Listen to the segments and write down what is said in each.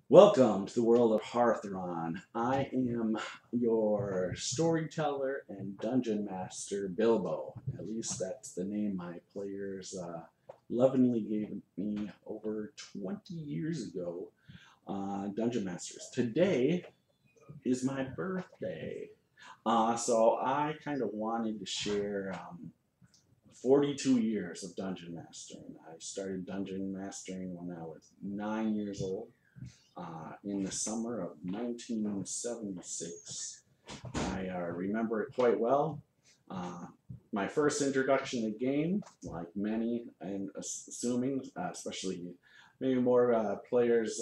Welcome to the world of Hearthron. I am your storyteller and dungeon master, Bilbo. At least that's the name my players lovingly gave me over 20 years ago. Dungeon Masters. Today is my birthday. So I kind of wanted to share 42 years of dungeon mastering. I started dungeon mastering when I was 9 years old. In the summer of 1976. I remember it quite well. My first introduction to the game, like many, I'm assuming, especially maybe more players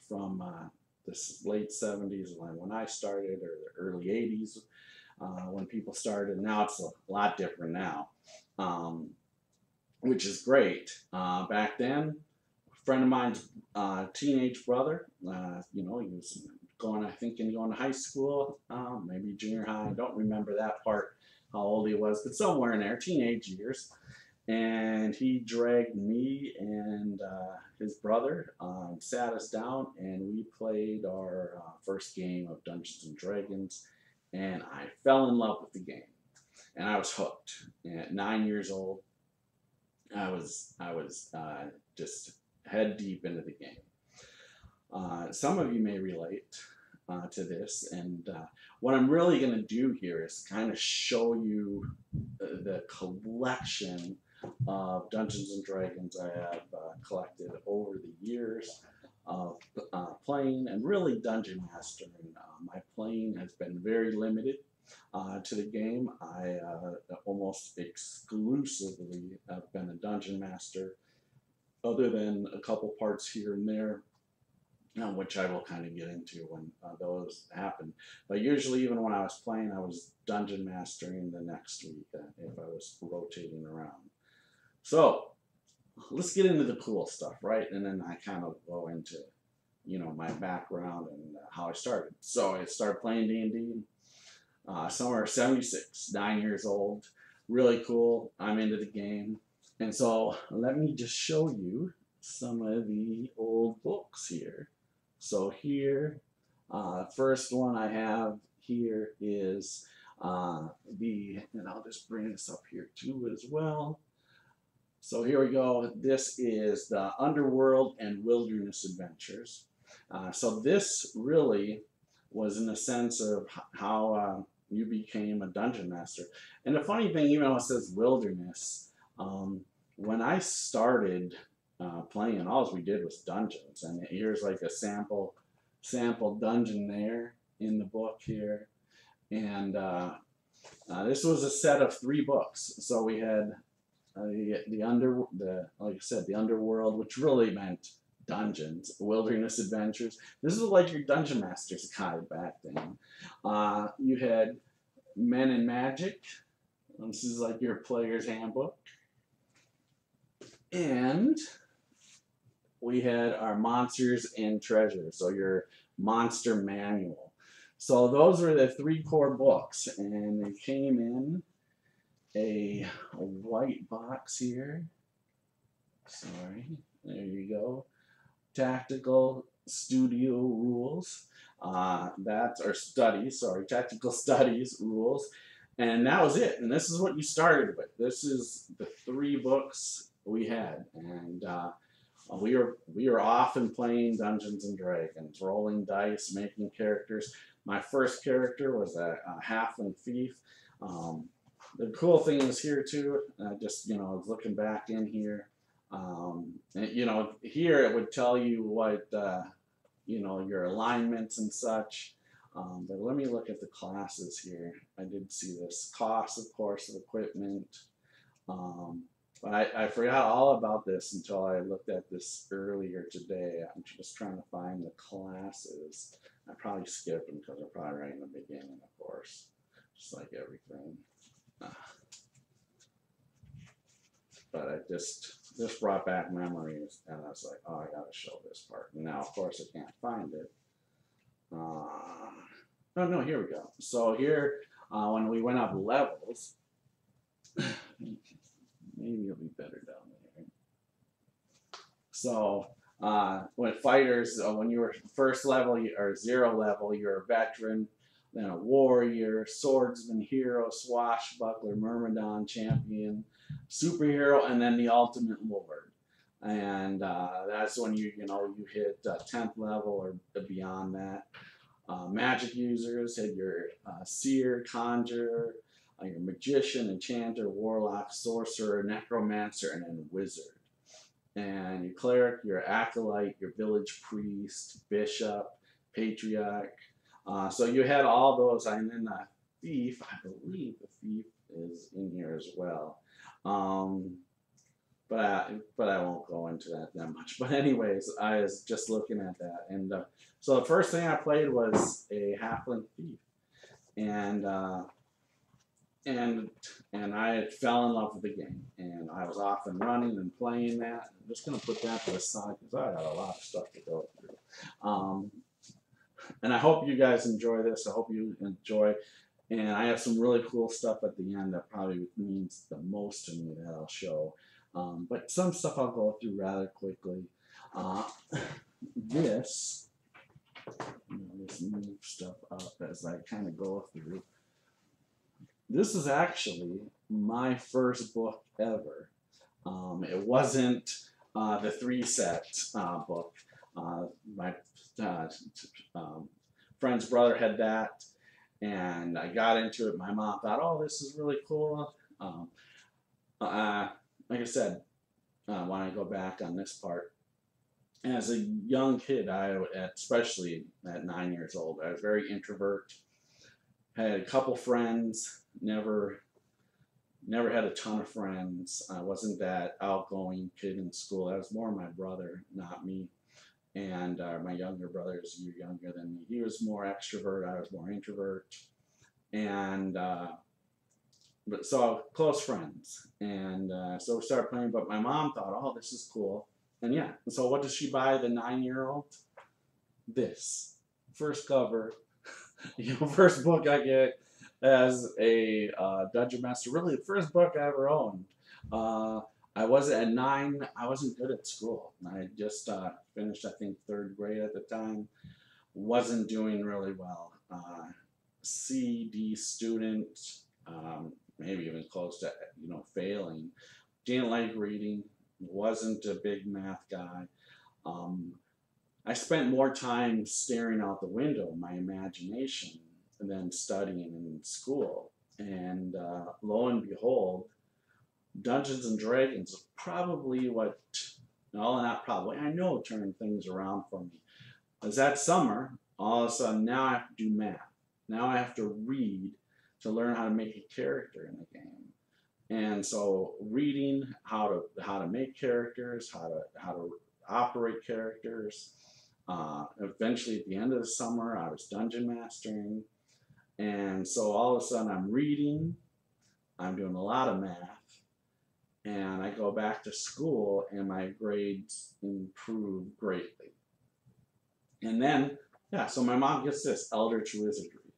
from the late 70s when I started, or the early 80s when people started. Now it's a lot different now, which is great. Back then, friend of mine's teenage brother. He was going to high school, maybe junior high. I don't remember that part, how old he was, but somewhere in there, teenage years. And he dragged me and his brother, sat us down, and we played our first game of Dungeons and Dragons. And I fell in love with the game, and I was hooked. And at 9 years old, I was just head deep into the game. Some of you may relate to this, and what I'm really going to do here is kind of show you the collection of Dungeons and Dragons I have collected over the years of playing and really dungeon mastering. My playing has been very limited to the game. I almost exclusively have been a dungeon master, other than a couple parts here and there, which I will kind of get into when those happen. But usually, even when I was playing, I was dungeon mastering the next week if I was rotating around. So let's get into the cool stuff, right? And then I kind of go into, my background and how I started. So I started playing D&D somewhere 76, 9 years old. Really cool. I'm into the game. And so let me just show you some of the old books here. So here, first one I have here is and I'll just bring this up here too as well. So here we go. This is the Underworld and Wilderness Adventures. So this really was in the sense of how you became a dungeon master. And the funny thing, even though it says wilderness, when I started playing, all we did was dungeons, and here's like a sample dungeon there in the book here, and this was a set of 3 books. So we had like I said, the Underworld, which really meant dungeons, Wilderness Adventures. This is like your Dungeon Master's Guide back then. You had Men and Magic. This is like your player's handbook. And we had our Monsters and Treasures, so your monster manual. So those were the 3 core books, and they came in a white box here. Sorry, there you go. Tactical Studio Rules. Tactical Studies rules. And that was it. And this is what you started with. This is the 3 books we had. And we were often playing Dungeons and Dragons, rolling dice, making characters. My first character was a halfling thief. The cool thing is here too, looking back in here, here it would tell you what, your alignments and such. But let me look at the classes here. I did see this cost, of course, of equipment. But I forgot all about this until I looked at this earlier today. I'm just trying to find the classes. I probably skipped them because they're probably right in the beginning, of course, just like everything. But I just brought back memories, and I was like, oh, I gotta show this part. And now, of course, I can't find it. Oh no, here we go. So here, when we went up levels, maybe it'll be better down there. So When fighters, when you were first level or 0 level, you're a veteran, then a warrior, swordsman, hero, swashbuckler, myrmidon, champion, superhero, and then the ultimate lord. And that's when you hit 10th level or beyond that. Magic users had your seer, conjurer, your magician, enchanter, warlock, sorcerer, necromancer, and then wizard. And your cleric, your acolyte, your village priest, bishop, patriarch. So you had all those, and then the thief, I believe the thief is in here as well. But I won't go into that much. But anyways, I was just looking at that, and so the first thing I played was a halfling thief, and I fell in love with the game, and I was off and running and playing that. I'm just gonna put that to the side because I got a lot of stuff to go through. And I hope you guys enjoy this. I hope you enjoy. And I have some really cool stuff at the end that probably means the most to me that I'll show. But some stuff I'll go through rather quickly. This move stuff up as I kind of go through. This is actually my first book ever. It wasn't the 3-set book. My friend's brother had that, and I got into it. My mom thought, "Oh, this is really cool." Like I said, when I go back on this part, as a young kid, especially at 9 years old, I was very introvert. Had a couple friends, never had a ton of friends. I wasn't that outgoing kid in school. I was more my brother, not me. And my younger brother is a year younger than me. He was more extrovert. I was more introvert. And but so close friends. And so we started playing. But my mom thought, "Oh, this is cool." And yeah. So what does she buy the 9-year-old? This first cover. First book I get as a dungeon master. Really, the first book I ever owned. I wasn't at 9. I wasn't good at school. I just finished, I think, 3rd grade at the time. Wasn't doing really well. C/D student, maybe even close to failing. Didn't like reading. Wasn't a big math guy. I spent more time staring out the window, my imagination, than studying in school. And lo and behold, Dungeons and Dragons is probably what, no, not probably, I know turned things around for me. Because that summer, all of a sudden, now I have to do math. Now I have to read to learn how to make a character in the game. And so reading how to make characters, how to operate characters. Eventually, at the end of the summer, I was dungeon mastering, and so all of a sudden, I'm reading, I'm doing a lot of math, and I go back to school, and my grades improve greatly. And then, yeah, so my mom gets this Eldritch Wizardry,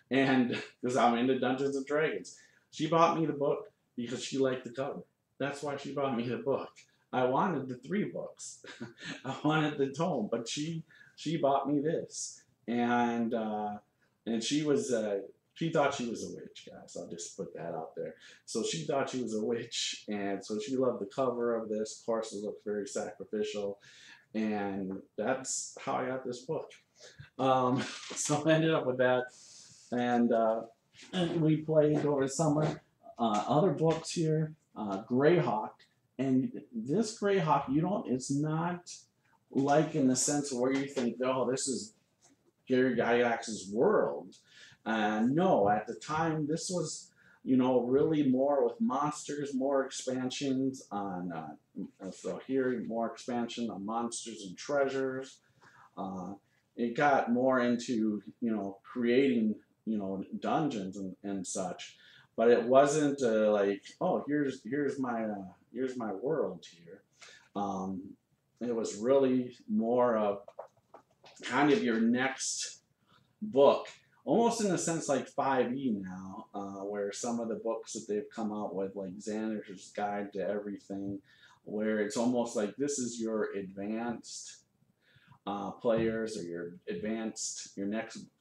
and because I'm into Dungeons and Dragons, she bought me the book because she liked the cover. That's why she bought me the book. I wanted the 3 books. I wanted the tome, but she bought me this, and she thought she was a witch, guys. I'll just put that out there. So she thought she was a witch, and so she loved the cover of this. Of course, it looked very sacrificial, and that's how I got this book. So I ended up with that, and we played over the summer. Other books here, Greyhawk. And this Greyhawk, it's not like in the sense of where you think, "Oh, this is Gary Gygax's world." No, at the time, this was, really more with monsters, more expansions on, so here, more expansion on monsters and treasures. It got more into, creating, dungeons and such. But it wasn't like, "Oh, here's my world here." It was really more of kind of your next book, almost in a sense like 5e now, where some of the books that they've come out with, like Xander's Guide to Everything, where it's almost like this is your advanced players, or your next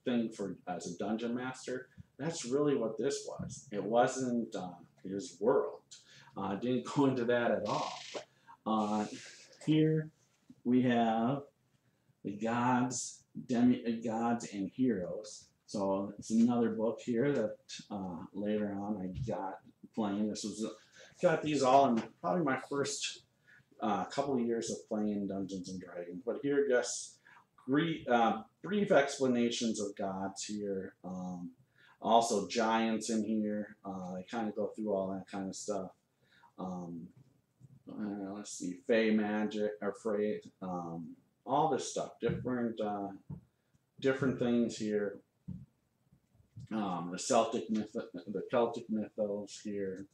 thing for as a dungeon master. That's really what this was. It wasn't his world. Didn't go into that at all. Here we have the gods, demigods, and heroes. So it's another book here that later on I got playing. Got these all in probably my first couple of years of playing Dungeons and Dragons. But here, just brief explanations of gods here. Also giants in here. They kind of go through all that kind of stuff. Let's see, Fey magic or Fey, all this stuff, different things here. The Celtic mythos here.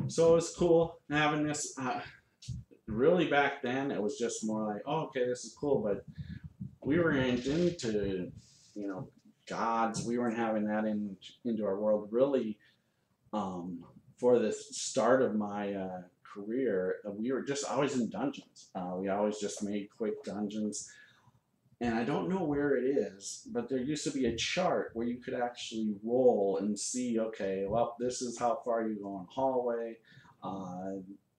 So it's cool having this. Really back then, it was just more like, oh, okay, this is cool, but we were into, gods. We weren't having that into our world really. For the start of my career, we were just always in dungeons. We always just made quick dungeons. And I don't know where it is, but there used to be a chart where you could actually roll and see, okay, well, this is how far you go in hallway.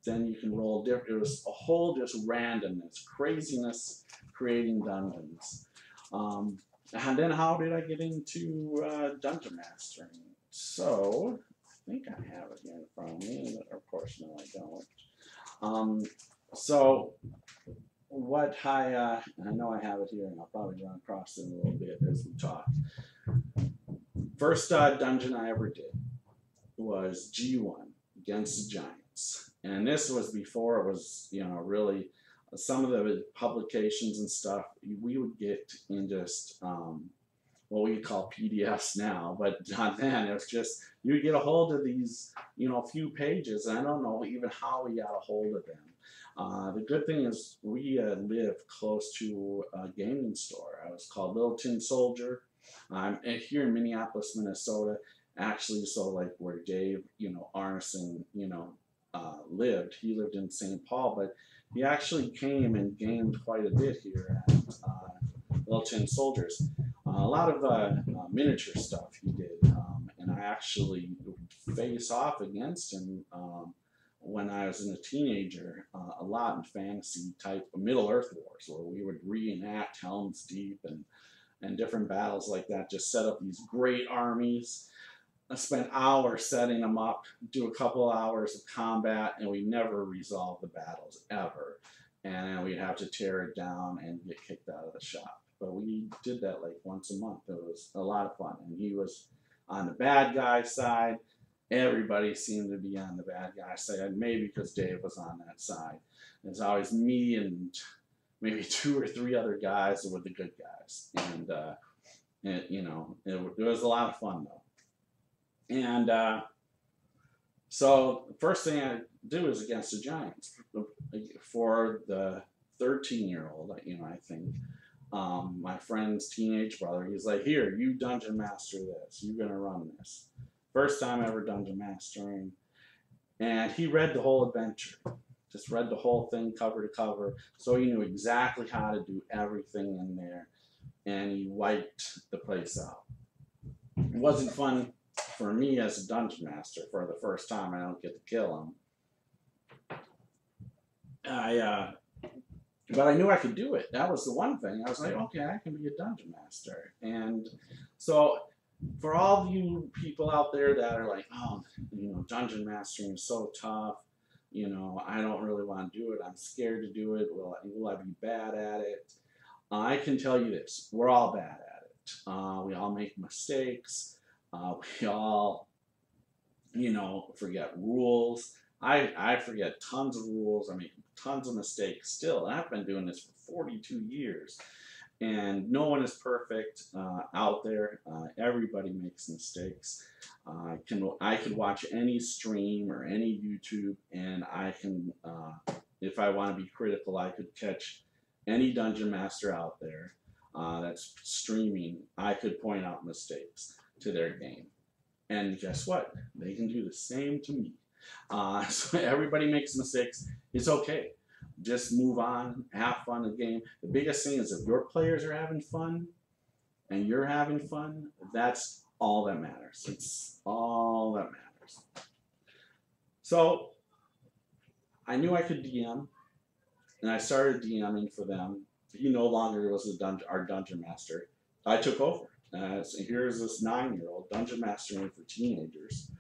Then you can roll different. It was a whole just randomness, craziness, creating dungeons. And then how did I get into dungeon mastering? So I think I have it here in front of me. Of course, no, I don't. So what I know I have it here, and I'll probably run across it a little bit as we talk. First dungeon I ever did was G1 against the Giants, and this was before it was really some of the publications and stuff we would get in just what we call PDFs now, but not then. It was just you would get a hold of these few pages, and I don't know even how we got a hold of them. The good thing is we live close to a gaming store. It was called Little Tin Soldier. I'm here in Minneapolis, Minnesota, actually. So like where Dave, Arneson, lived. He lived in St. Paul, but he actually came and gamed quite a bit here at Little Tin Soldiers. A lot of miniature stuff he did, and I actually face off against him when I was a teenager, a lot in fantasy type Middle Earth Wars, where we would reenact Helm's Deep and different battles like that, just set up these great armies. I spent hours setting them up, do a couple hours of combat, and we never resolved the battles ever. And then we'd have to tear it down and get kicked out of the shop. But we did that like once a month. It was a lot of fun. And he was on the bad guy side. Everybody seemed to be on the bad guy side, maybe because Dave was on that side. There's always me and maybe 2 or 3 other guys who were the good guys. And it was a lot of fun, though. And so the first thing I do is against the Giants. For the 13-year-old, I think, my friend's teenage brother, he's like, here, you dungeon master this. You're going to run this. First time ever dungeon mastering. And he read the whole adventure. Just read the whole thing cover to cover. So he knew exactly how to do everything in there. And he wiped the place out. It wasn't fun for me as a dungeon master for the first time. I don't get to kill him. But I knew I could do it. That was the one thing. I was like, okay, I can be a dungeon master. And so for all you people out there that are like, oh, dungeon mastering is so tough. I don't really want to do it. I'm scared to do it. Will I be bad at it? I can tell you this. We're all bad at it. We all make mistakes. We all, forget rules. I forget tons of rules. I make tons of mistakes still. And I've been doing this for 42 years. And no one is perfect out there. Everybody makes mistakes. I could watch any stream or any YouTube, and I can, if I want to be critical, I could catch any dungeon master out there that's streaming. I could point out mistakes to their game. And guess what? They can do the same to me. So everybody makes mistakes. It's okay. Just move on, have fun in the game. The biggest thing is if your players are having fun and you're having fun, that's all that matters. It's all that matters. So I knew I could DM, and I started DMing for them. He no longer was our dungeon master. I took over. So here's this 9-year-old dungeon mastering for teenagers,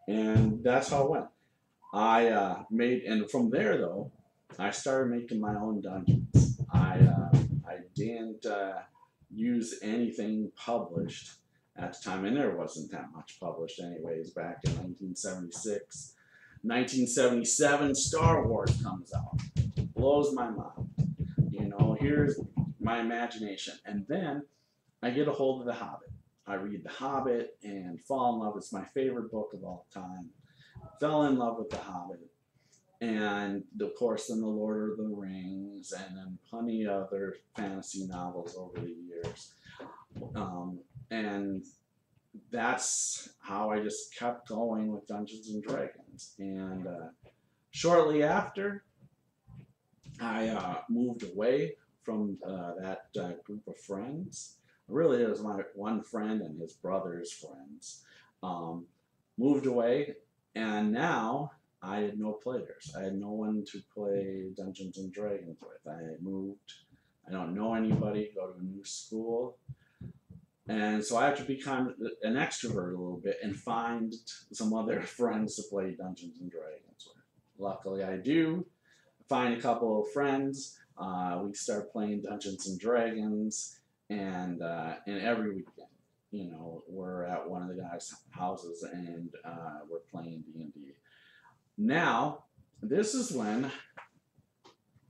and that's how it went. I made, and from there though, I started making my own dungeons. I didn't use anything published at the time, and there wasn't that much published anyways back in 1976. 1977, Star Wars comes out. Blows my mind. You know, here's my imagination. And then I get a hold of The Hobbit. I read The Hobbit and fall in love. It's my favorite book of all time. Fell in love with The Hobbit. And of course, then The Lord of the Rings, and then plenty of other fantasy novels over the years. And that's how I just kept going with Dungeons and Dragons. And shortly after, I moved away from that group of friends. Really, it was my one friend and his brother's friends. Moved away, and now I had no players. I had no one to play Dungeons and Dragons with. I had moved. I don't know anybody. Go to a new school. And so I have to become an extrovert a little bit and find some other friends to play Dungeons and Dragons with. Luckily, I do find a couple of friends. We start playing Dungeons and Dragons, and every weekend, you know, we're at one of the guys' houses and we're playing D&D. Now, this is when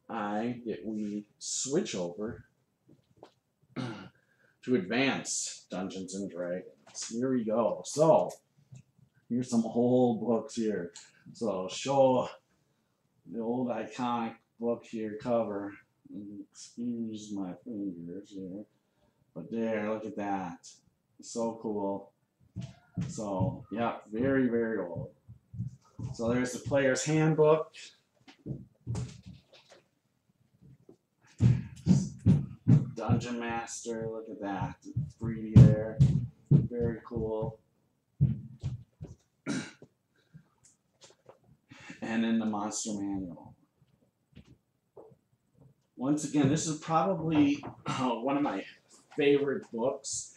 we switch over to Advanced Dungeons and Dragons. Here we go. So, here's some old books here. So, show the old iconic book here cover. Excuse my fingers here. But there, look at that. So cool. So, yeah, very, very old. So, there's the player's handbook. Dungeon Master, look at that. 3D there. Very cool. And then the Monster Manual. Once again, this is probably one of my favorite books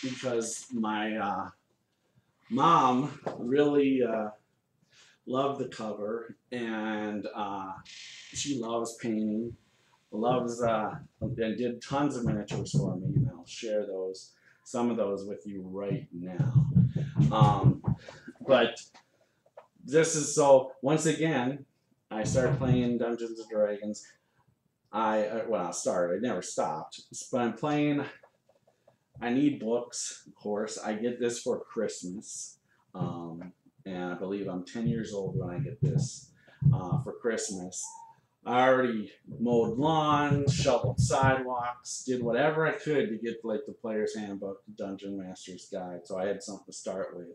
because my mom really loved the cover, and she loves painting. Loves and did tons of miniatures for me, and I'll share some of those with you right now. But this is so. Once again, I started playing Dungeons and Dragons. I never stopped, but I'm playing. I need books, of course. I get this for Christmas, and I believe I'm 10 years old when I get this for Christmas. I already mowed lawns, shoveled sidewalks, did whatever I could to get like the player's handbook, Dungeon Master's Guide, so I had something to start with.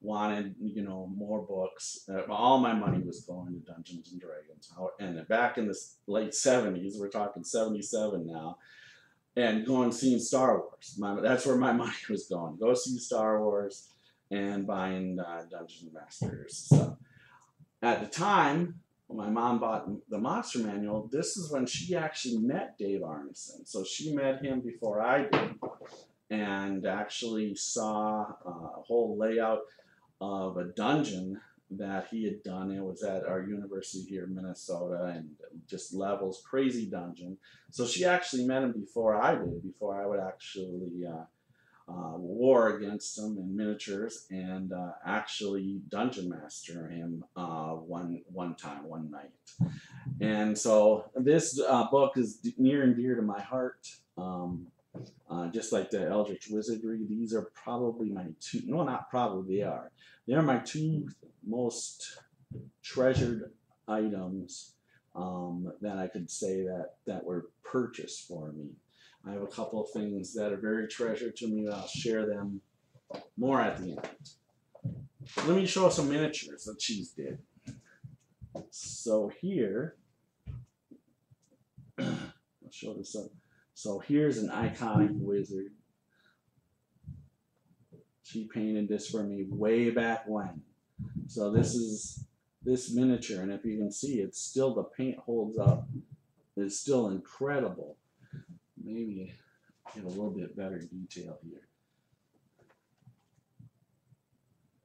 Wanted, you know, more books. All my money was going to Dungeons and Dragons. And back in the late 70s, we're talking 77 now, and going seeing Star Wars. That's where my money was going. Go see Star Wars and buying Dungeon Masters stuff. At the time, when my mom bought the Monster Manual, this is when she actually met Dave Arneson. So she met him before I did, and actually saw a whole layout of a dungeon that he had done. It was at our university here in Minnesota, and just levels, crazy dungeon. So she actually met him before I did, before I would actually war against him in miniatures, and actually dungeon master him one night. And so this book is near and dear to my heart. Just like the Eldritch Wizardry, these are probably my two, no, not probably, they are. They're my two most treasured items that I could say that were purchased for me. I have a couple of things that are very treasured to me. I'll share them more at the end. let me show some miniatures that she's did. So here, I'll show this up. So here's an iconic wizard. She painted this for me way back when. So this is this miniature, and if you can see, it's still, the paint holds up. It's still incredible. Maybe get a little bit better detail here.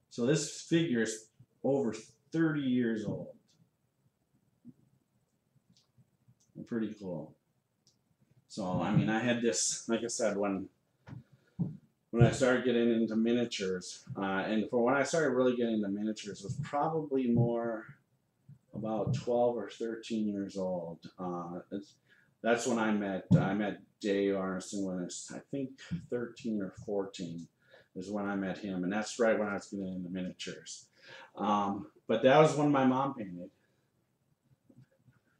So this figure is over 30 years old. Pretty cool. So I mean, I had this, like I said, when I started getting into miniatures, and for when I started really getting into miniatures, was probably more about 12 or 13 years old. That's when I met Dave Arneson when I was, I think, 13 or 14 is when I met him, and that's right when I was getting into miniatures. But that was when my mom painted.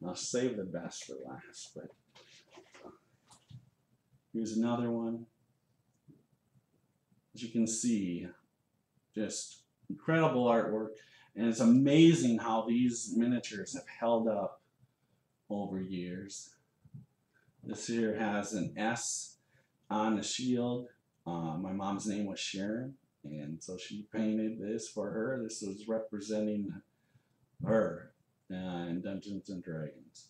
I'll save the best for last, but here's another one. As you can see, just incredible artwork, and it's amazing how these miniatures have held up over years. This here has an S on the shield. My mom's name was Sharon, and so she painted this for her. This was representing her in Dungeons and Dragons.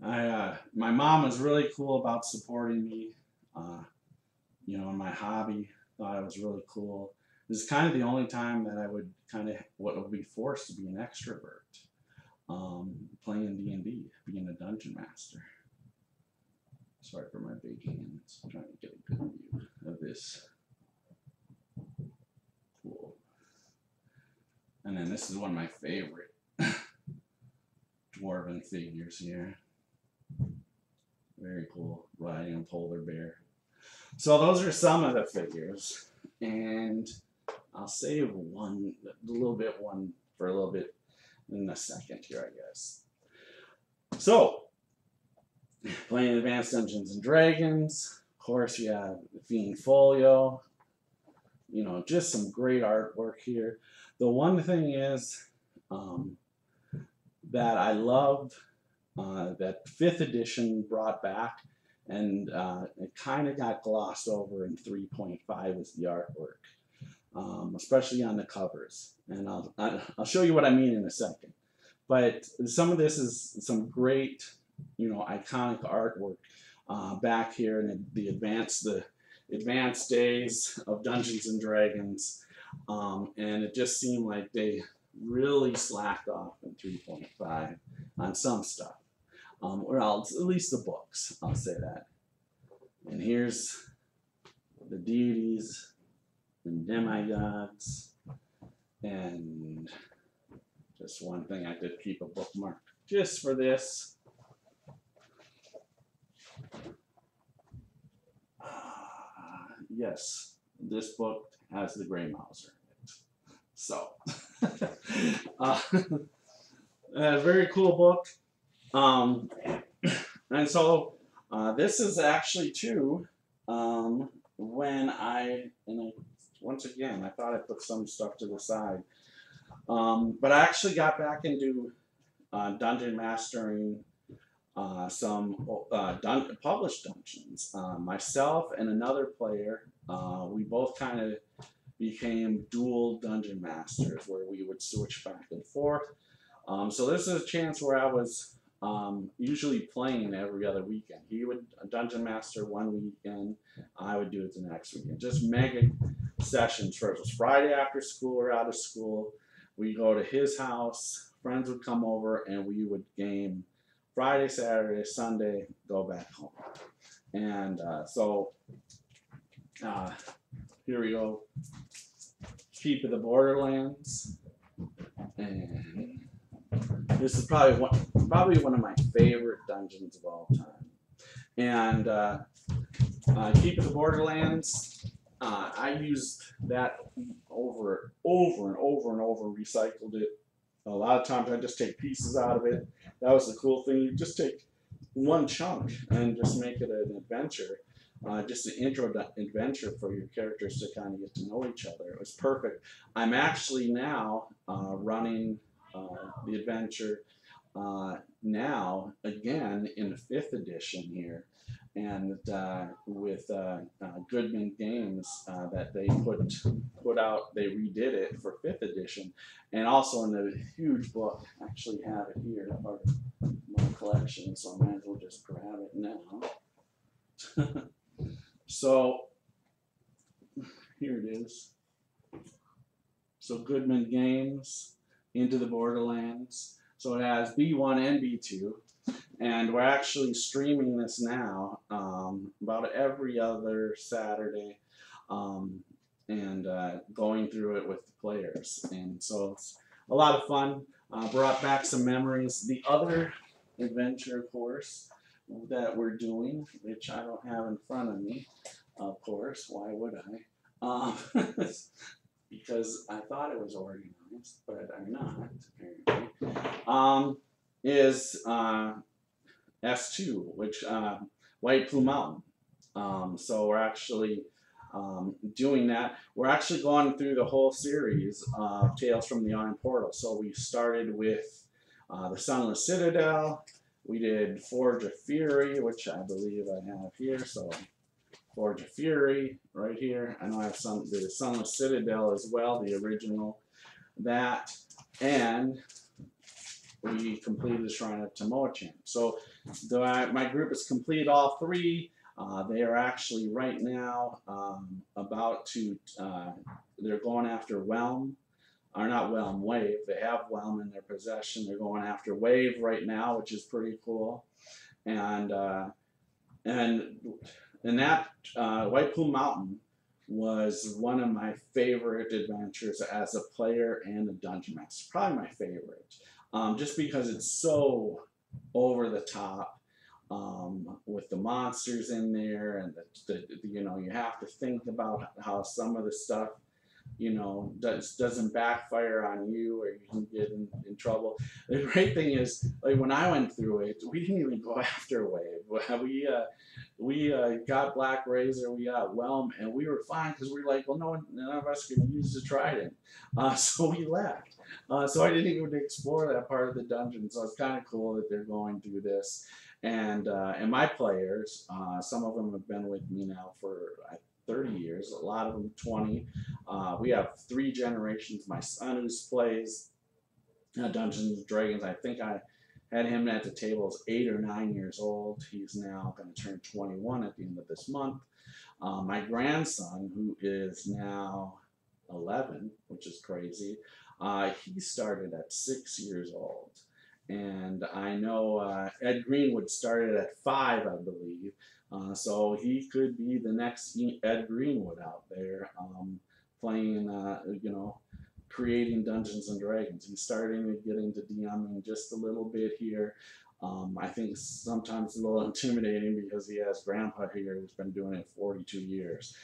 My mom was really cool about supporting me, you know, in my hobby. Thought it was really cool. This is kind of the only time that I would would be forced to be an extrovert, playing D&D, being a dungeon master. Sorry for my big hands. I'm trying to get a good view of this. Cool. And then this is one of my favorite dwarven figures here. Very cool, riding a polar bear. So those are some of the figures, and I'll save one for a little bit in a second here, I guess. So, playing Advanced Dungeons and Dragons, of course you have Fiend Folio, you know, just some great artwork here. The one thing is, that I loved that 5th edition brought back, and it kind of got glossed over in 3.5 is the artwork, especially on the covers. And I'll show you what I mean in a second. But some of this is some great, you know, iconic artwork back here in the advanced days of Dungeons and Dragons, and it just seemed like they really slacked off in 3.5 on some stuff, or else, at least the books, I'll say that. And here's the deities and demigods, and just one thing I did keep a bookmark just for this. Yes, this book has the Grey Mouser in it. So, a very cool book. And so, this is actually too, once again, I thought I put some stuff to the side. But I actually got back into dungeon mastering some published dungeons. Myself and another player, we both kind of became dual dungeon masters where we would switch back and forth. So this is a chance where I was usually playing every other weekend. He would dungeon master one weekend, I would do it the next weekend. Just mega sessions. First it was Friday after school or out of school. We'd go to his house, friends would come over, and we would game Friday, Saturday, Sunday, go back home. And so here we go. Keep of the Borderlands. And this is probably one of my favorite dungeons of all time. And Keep of the Borderlands, I used that over and over, recycled it. A lot of times I just take pieces out of it. That was the cool thing. You just take one chunk and just make it an adventure. just an intro adventure for your characters to kind of get to know each other. It was perfect. I'm actually now running the adventure now again in the 5th edition here, and with Goodman Games that they put out, they redid it for 5th edition, and also in the huge book. I actually have it here, part of my collection, so I might as well just grab it now. So here it is. So Goodman Games, Into the Borderlands. So it has B1 and B2, and we're actually streaming this now about every other Saturday, and going through it with the players. And so it's a lot of fun. Brought back some memories. The other adventure course that we're doing, which I don't have in front of me, of course, why would I? Because I thought it was organized, but I'm not, apparently, is S2, which White Plume Mountain. So we're actually doing that. We're actually going through the whole series of Tales from the Iron Portal. So we started with the Sunless Citadel. We did Forge of Fury, which I believe I have here. So Forge of Fury right here. I know I have the Sunless Citadel as well, the original. That, and we completed the Shrine of Tomoe-chan. So my group has completed all 3. They are actually right now about to, they're going after Whelm, or not Whelm, Wave. They have Whelm in their possession. They're going after Wave right now, which is pretty cool. And that White Plume Mountain was one of my favorite adventures as a player and a dungeon master. Probably my favorite, just because it's so over the top. With the monsters in there, and you know, you have to think about how some of the stuff, you know, doesn't backfire on you, or you can get in trouble. The great thing is, like, when I went through it, we didn't even go after Wave. We got Black Razor, we got Whelm, and we were fine because we were like, well, none of us can use the trident, so we left. So I didn't even explore that part of the dungeon. So it's kind of cool that they're going through this. And my players, some of them have been with me now for 30 years, a lot of them 20. We have 3 generations. My son who plays Dungeons and Dragons, I think I had him at the table as 8 or 9 years old. He's now going to turn 21 at the end of this month. My grandson, who is now 11, which is crazy, he started at 6 years old. And I know Ed Greenwood started at 5, I believe. So he could be the next Ed Greenwood out there, playing, you know, creating Dungeons and Dragons. He's starting to get into DMing just a little bit here. I think sometimes a little intimidating because he has grandpa here who's been doing it 42 years.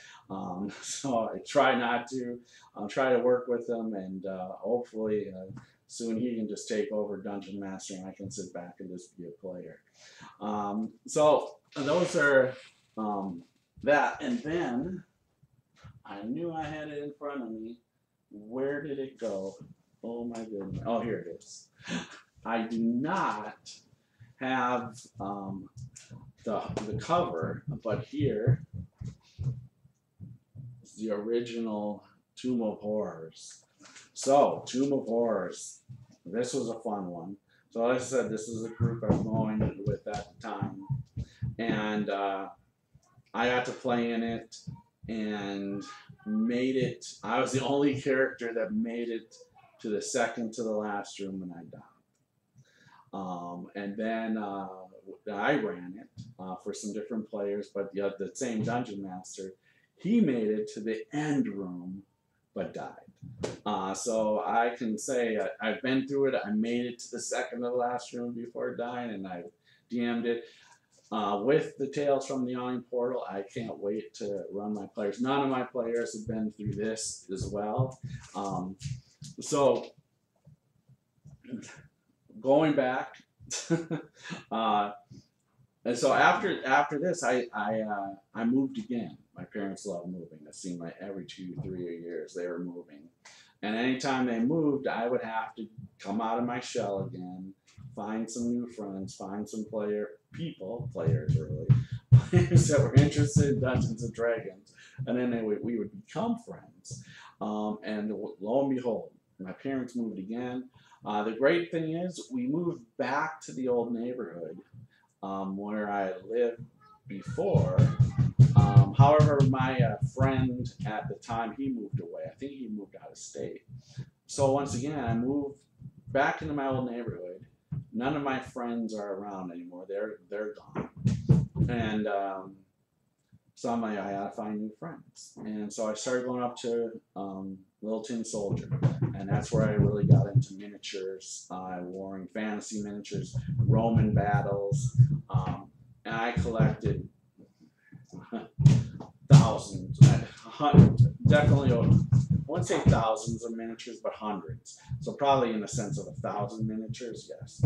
So I try not to. I'll try to work with him, and hopefully soon he can just take over Dungeon Master and I can sit back and just be a player. So those are that. And then I knew I had it in front of me. Where did it go? Oh my goodness. Oh, here it is. I do not have the cover, but here is the original Tomb of Horrors. So, Tomb of Horrors. This was a fun one. So, like I said, this is a group I'm going with at the time. And I got to play in it and made it. I was the only character that made it to the second to the last room when I died. And then I ran it for some different players, but the same Dungeon Master, he made it to the end room but died. So I can say I've been through it. I made it to the second to the last room before dying, and I DM'd it. With the Tales from the Iron Portal, I can't wait to run my players. None of my players have been through this as well. So going back, And so after this, I moved again. My parents love moving. It seemed like every 2, 3 years they were moving, and anytime they moved, I would have to come out of my shell again, find some new friends, find some players really, players that were interested in Dungeons and Dragons, and then we would become friends. And lo and behold, my parents moved again. The great thing is, we moved back to the old neighborhood where I lived before. However, my friend at the time, he moved away. I think he moved out of state. So once again, I moved back into my old neighborhood. None of my friends are around anymore. They're gone. And so I'm like, I gotta find new friends. And so I started going up to Little Tin Soldier, and that's where I really got into miniatures, warring fantasy miniatures, Roman battles, and I collected thousands, definitely, I wouldn't say thousands of miniatures, but hundreds. So probably in the sense of 1,000 miniatures, yes.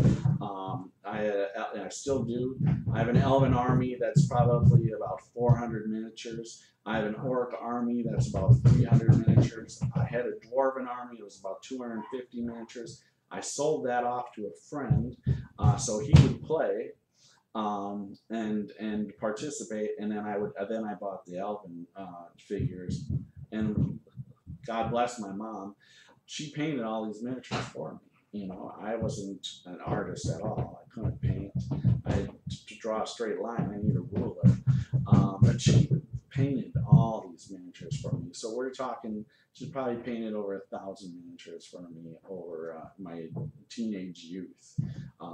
I still do. I have an elven army that's probably about 400 miniatures. I have an orc army that's about 300 miniatures. I had a dwarven army that was about 250 miniatures. I sold that off to a friend, so he would play and participate, and then I bought the elven figures, and God bless my mom, she painted all these miniatures for me. You know, I wasn't an artist at all. I couldn't paint. To draw a straight line, I need a ruler. But she painted all these miniatures for me. So we're talking, she probably painted over 1,000 miniatures for me over my teenage youth,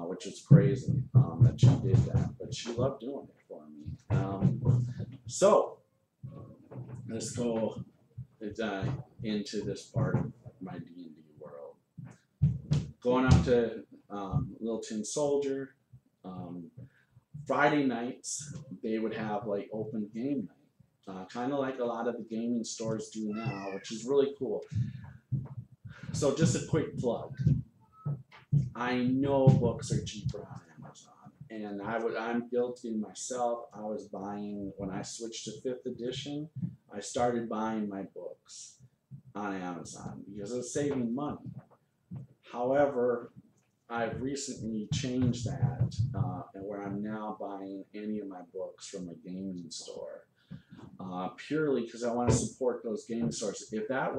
which is crazy that she did that. But she loved doing it for me. So let's go into this part of my D&D world. Going up to Little Tin Soldier, Friday nights they would have like open game night, kind of like a lot of the gaming stores do now, which is really cool. So just a quick plug. I know books are cheaper on Amazon, and I'm guilty myself. I was buying, when I switched to 5th edition, I started buying my books on Amazon because it was saving money. However, I've recently changed that, and where I'm now buying any of my books from a gaming store, purely because I want to support those gaming stores. If that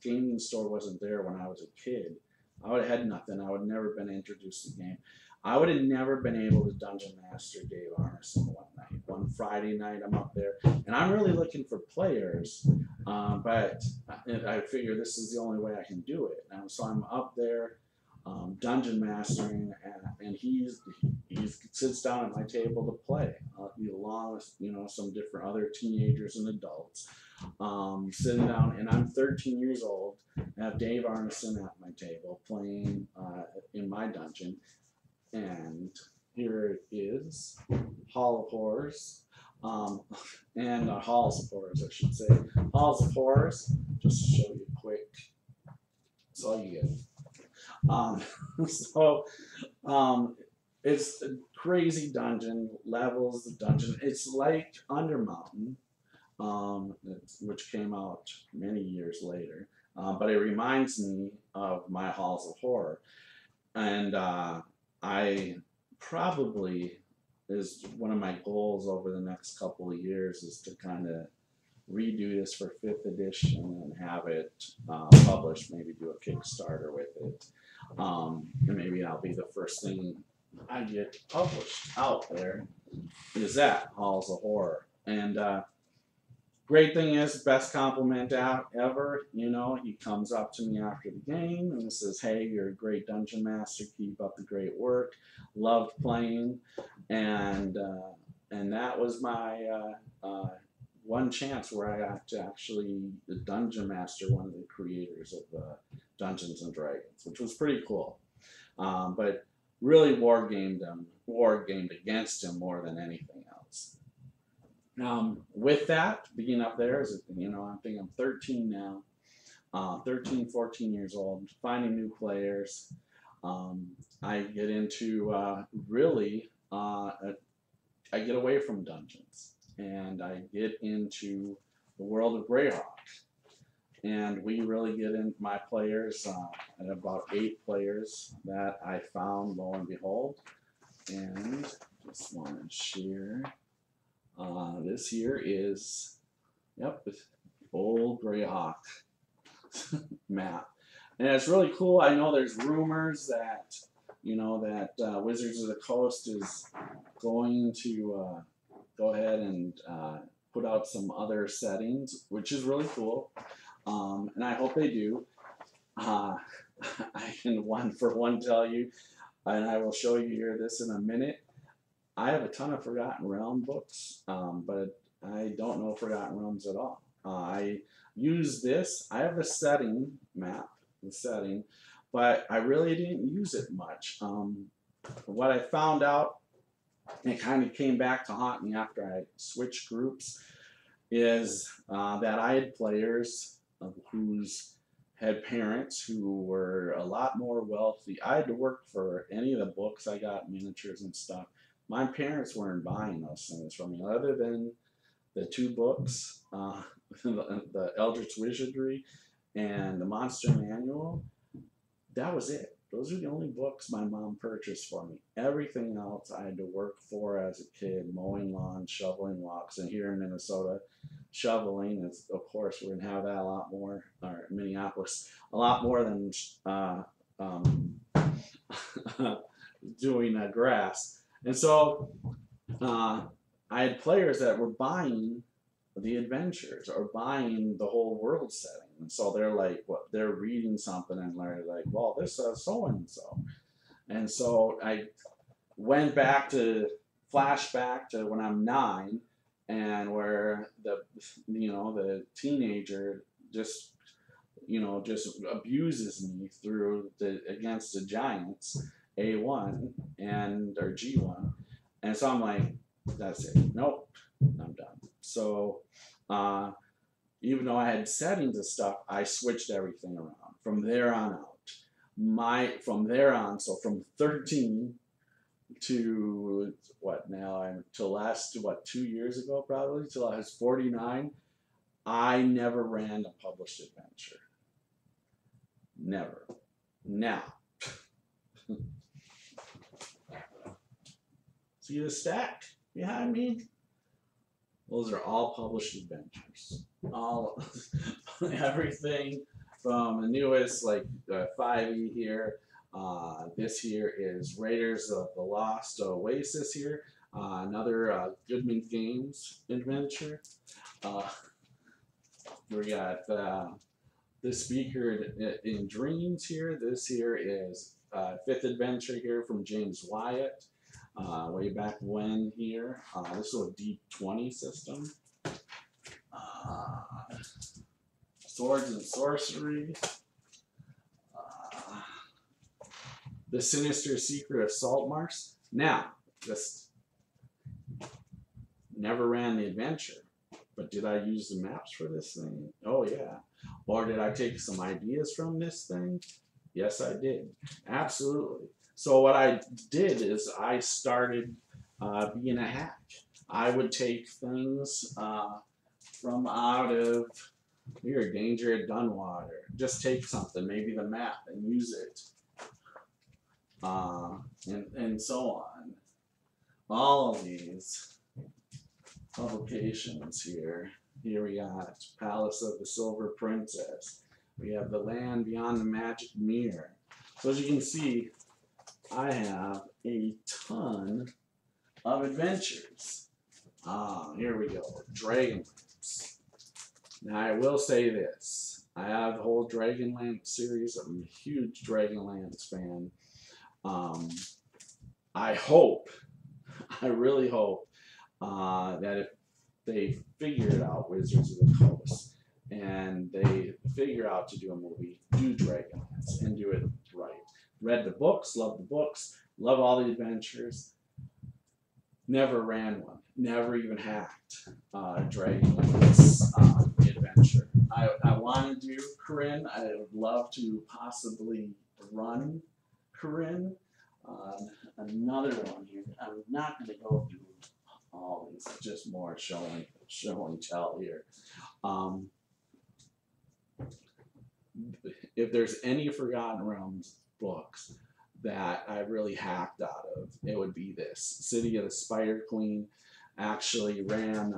gaming store wasn't there when I was a kid, I would have had nothing. I would have never been introduced to the game. I would have never been able to Dungeon Master Dave Arneson one night. One Friday night, I'm up there, and I'm really looking for players, but I figure this is the only way I can do it. So I'm up there dungeon mastering, and he sits down at my table to play, along with some different other teenagers and adults, sitting down. And I'm 13 years old. I have Dave Arneson at my table playing in my dungeon, and here it is, Hall of Horrors, and Halls of Horrors, I should say. Halls of Horrors. Just to show you quick. That's all you get. It's a crazy dungeon, levels the dungeon. It's like Undermountain, which came out many years later, but it reminds me of my Halls of Horror. And I probably, is one of my goals over the next couple of years, is to kind of redo this for 5th edition and have it published, maybe do a Kickstarter with it. And maybe that'll be the first thing I get published out there, is that Halls of Horror. And great thing is, best compliment ever. He comes up to me after the game and says, "Hey, you're a great dungeon master. Keep up the great work. Loved playing." And that was my one chance where I got to actually the dungeon master one of the creators of Dungeons and Dragons, which was pretty cool. But really war gamed against him more than anything else. With that, beginning up there, I think I'm 13 now, 13, 14 years old, finding new players. I get into really I get away from dungeons and I get into the world of Greyhawk. And we really get in my players, and about 8 players that I found, lo and behold. And just want to share. This here is, yep, old Greyhawk map. And it's really cool. I know there's rumors that, that Wizards of the Coast is going to go ahead and put out some other settings, which is really cool. And I hope they do. I can one tell you, and I will show you here this in a minute. I have a ton of Forgotten Realm books, but I don't know Forgotten Realms at all. I use this. I have the setting map, but I really didn't use it much. What I found out, and it kind of came back to haunt me after I switched groups, is that I had players whose had parents who were a lot more wealthy. I had to work for any of the books I got, miniatures and stuff. My parents weren't buying those things from me, other than the 2 books, the Eldritch Wizardry and the Monster Manual. That was it. Those are the only books my mom purchased for me. Everything else I had to work for as a kid, mowing lawns, shoveling walks, and here in Minnesota, shoveling is, of course, we're gonna have that a lot more, or Minneapolis, a lot more than doing grass. And so I had players that were buying the adventures or buying the whole world setting. And so they're like, they're reading something and they're like, well, this says so and so. And so I went back to flashback to when I'm 9, and where the teenager just abuses me against the giants, A1 or G1. And so I'm like, that's it. Nope, I'm done. So even though I had settings and stuff, I switched everything around from there on out. So from 13 to till last 2 years ago, probably till I was 49, I never ran a published adventure. Never. Now, see the stack behind me? Those are all published adventures. All everything from the newest, like 5e here. This here is Raiders of the Lost Oasis here. Another DMing Games adventure. We got the Speaker in Dreams here. This here is 5th adventure here from James Wyatt. Way back when here. This is a deep 20 system. Swords and Sorcery. The Sinister Secret of Saltmarsh. Now, just never ran the adventure, but did I use the maps for this thing? Oh yeah. Or did I take some ideas from this thing? Yes, I did. Absolutely. So what I did is I started being a hack. I would take things from out of here, Danger at Dunwater. Just take something, maybe the map, and use it. And so on. All of these publications here. Here we got Palace of the Silver Princess. We have The Land Beyond the Magic Mirror. So as you can see, I have a ton of adventures. Here we go. Dragonlance. Now I will say this. I have the whole Dragonlance series. I'm a huge Dragonlance fan. I really hope that if they figure it out, Wizards of the Coast, and they figure out to do a movie, do Dragonlance and do it right. Read the books, love all the adventures. Never ran one, never even hacked Dragonlance adventure. I want to do Corinne. I would love to possibly run Corinne. Another one here. I'm not going to go through all these, just more show and tell here. Um, if there's any Forgotten Realms books that I really hacked out of, it would be this. City of the Spider Queen actually ran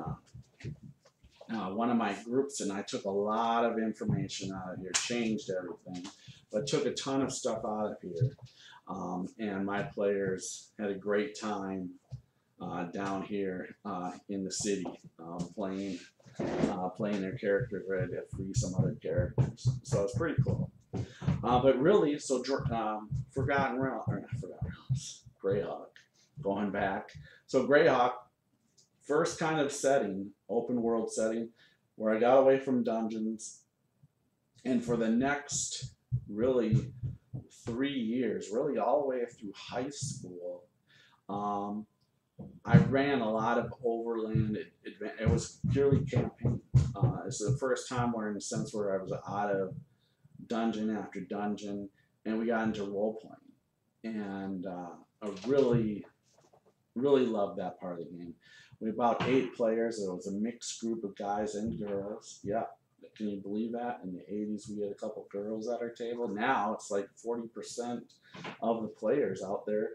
one of my groups, and I took a lot of information out of here, changed everything, but took a ton of stuff out of here. And my players had a great time down here in the city, playing their characters, ready to free some other characters. So it's pretty cool. But really, so Forgotten Realms, or not Forgotten Realms, Greyhawk, going back. So Greyhawk, first kind of setting, open world setting, where I got away from dungeons, and for the next really 3 years, really all the way through high school, I ran a lot of overland adventure. It was purely campaign. It's the first time where, in a sense, where I was out of dungeon after dungeon, and we got into role playing, and I really loved that part of the game. We had about 8 players. It was a mixed group of guys and girls. Yeah, can you believe that? In the 80s, we had a couple girls at our table. Now it's like 40% of the players out there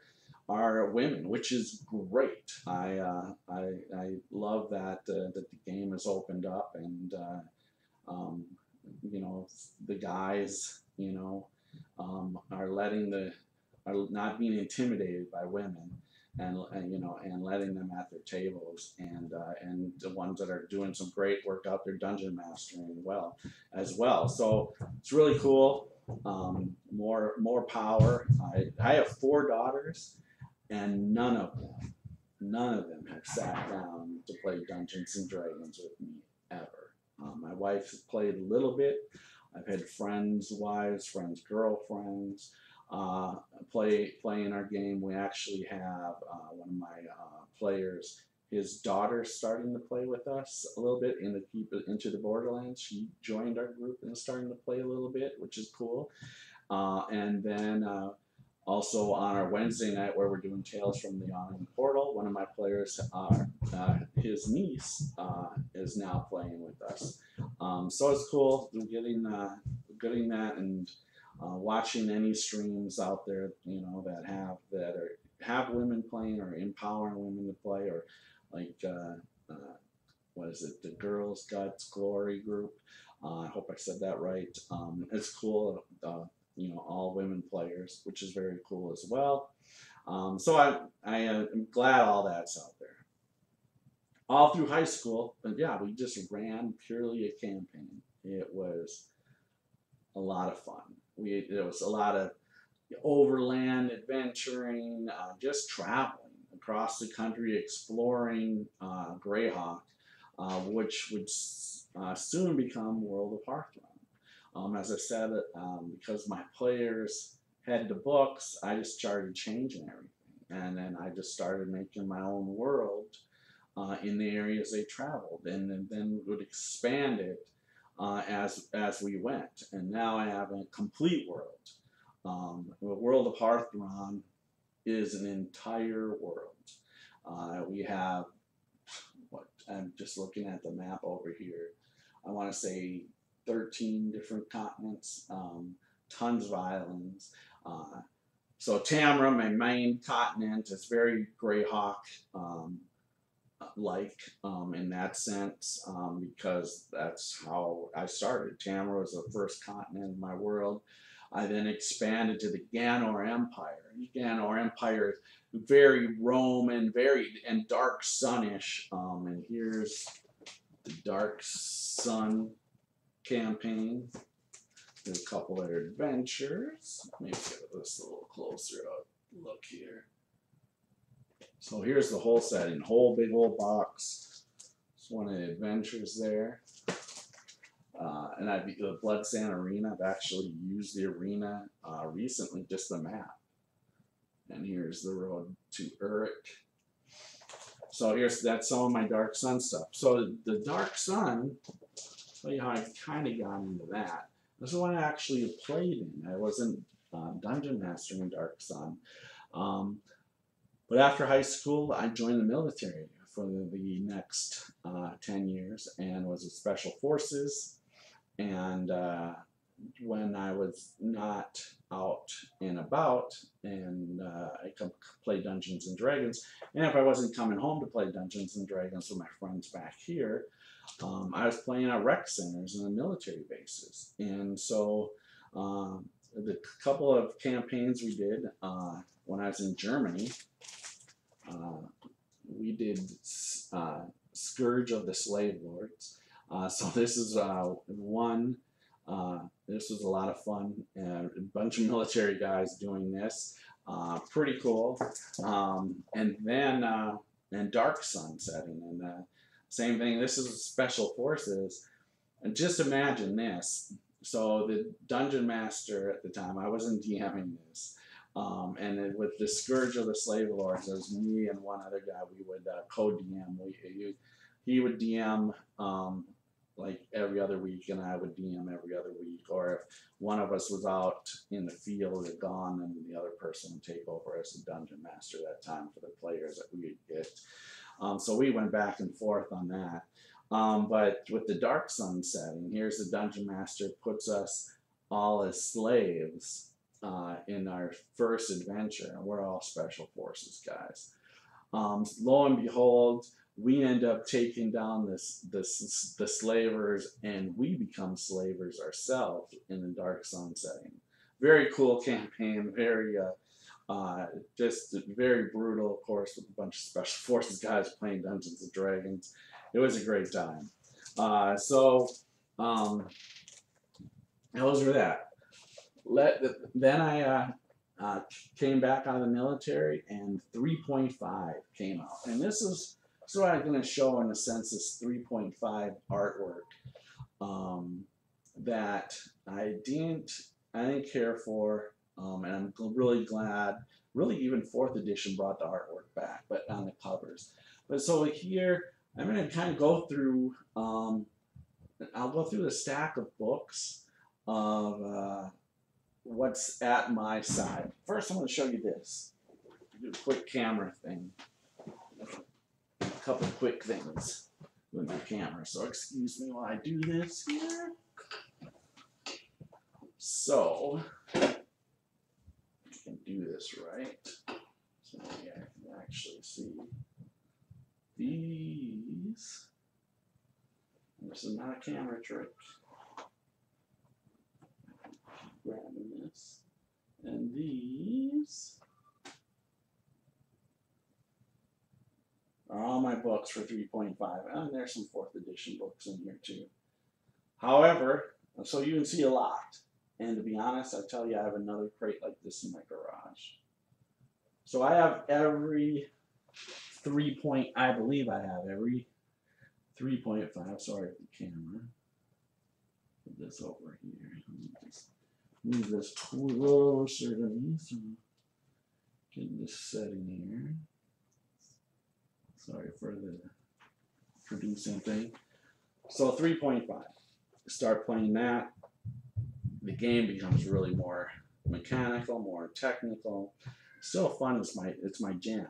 are women, which is great. I love that that the game has opened up, and you know, the guys, you know, are not being intimidated by women, and you know, and letting them at their tables, and the ones that are doing some great work out there dungeon mastering as well. So it's really cool. More power. I have 4 daughters, and none of them have sat down to play Dungeons and Dragons with me ever. My wife has played a little bit. I've had friends' wives, friends' girlfriends playing our game. We actually have one of my players, his daughter's starting to play with us a little bit into the Borderlands. She joined our group and is starting to play a little bit, which is cool. And then also on our Wednesday night, where we're doing Tales from the Yawning Portal, one of my players, his niece, is now playing with us. So it's cool getting that, and watching any streams out there, you know, that have women playing, or empowering women to play, or like what is it, the Girls Guts Glory group. I hope I said that right. It's cool. You know, all women players, which is very cool as well. So I am glad all that's out there. All through high school, but yeah, we just ran purely a campaign. It was a lot of fun. There was a lot of overland adventuring, just traveling across the country, exploring Greyhawk, which would soon become World of Hearthstone. As I said, because my players had the books, I just started changing everything, and then I just started making my own world in the areas they traveled, and then would expand it as we went. And now I have a complete world. The World of Hearthstone is an entire world. We have, I'm just looking at the map over here. I want to say 13 different continents, tons of islands. So Tamra, my main continent, is very Greyhawk like in that sense, because that's how I started. Tamra was the first continent in my world. I then expanded to the Ganor Empire. The Ganor Empire is very Roman, and dark sunish. And here's the Dark Sun campaign. There's a couple of adventures. Maybe get this a little closer look here. So here's the whole setting, whole big old box. It's one of the adventures there. And the Bloodsand Arena, I've actually used the arena recently, just the map. And here's the road to Uruk. So that's some of my Dark Sun stuff. So the Dark Sun, I'll tell you how I kind of got into that. This is what I actually played in. I wasn't dungeon mastering Dark Sun. But after high school, I joined the military for the next 10 years and was with Special Forces. And when I was not out and about, and I could play Dungeons and Dragons, and if I wasn't coming home to play Dungeons and Dragons with my friends back here, I was playing at rec centers and military bases. And so the couple of campaigns we did when I was in Germany, we did Scourge of the Slave Lords. So this is one. This was a lot of fun. A bunch of military guys doing this. Pretty cool. And then and Dark Sun setting, and same thing. This is Special Forces, and just imagine this. So the dungeon master at the time, I wasn't DMing this, and with the Scourge of the Slave Lords, it was me and one other guy. We would co-DM. He would DM like every other week, and I would DM every other week. Or if one of us was out in the field or gone, then the other person would take over as the dungeon master that time for the players that we would get. So we went back and forth on that. But with the Dark Sun setting, here's the dungeon master puts us all as slaves in our first adventure, and we're all Special Forces guys. Lo and behold, we end up taking down the slavers, and we become slavers ourselves in the Dark Sun setting. Very cool campaign, very just very brutal, of course, with a bunch of Special Forces guys playing Dungeons and Dragons. It was a great time. Those were that. Then I came back out of the military, and 3.5 came out, and this is what I'm going to show in a sense. This 3.5 artwork that I didn't care for, and I'm really glad. Really, even 4th edition brought the artwork back, but on the covers. But so here, I'm going to kind of go through. I'll go through the stack of books of what's at my side. First, I'm going to show you this. Do a quick camera thing. A couple quick things with my camera. So excuse me while I do this here. So I can do this right. So maybe I can actually see these. This is not a camera trick. Grabbing this. And these are all my books for 3.5. And there's some 4th edition books in here too. However, so you can see a lot. And to be honest, I tell you, I have another crate like this in my garage. So I have every I believe I have every 3.5. Sorry for the camera. Put this over here. Let me just move this closer to me. So get this setting here. Sorry for the producing thing. So 3.5. Start playing that. The game becomes really more mechanical, more technical. Still fun. It's my jam.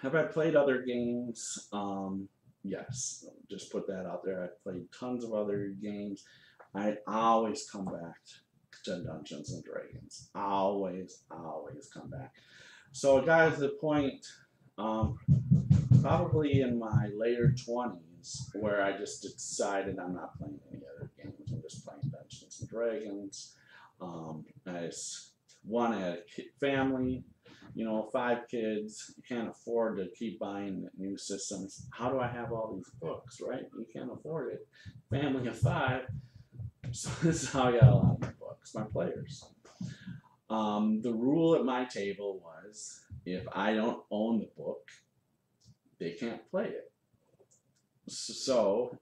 Have I played other games? Yes. Just put that out there. I've played tons of other games. I always come back to Dungeons and Dragons. Always come back. So it got to the point, probably in my later 20s, where I just decided I'm not playing any other games. I'm just playing Dungeons and Dragons. I had a family, 5 kids. You can't afford to keep buying new systems. How do I have all these books, right? You can't afford it. Family of 5. So this is how I got a lot of my books, my players. The rule at my table was, if I don't own the book, they can't play it. So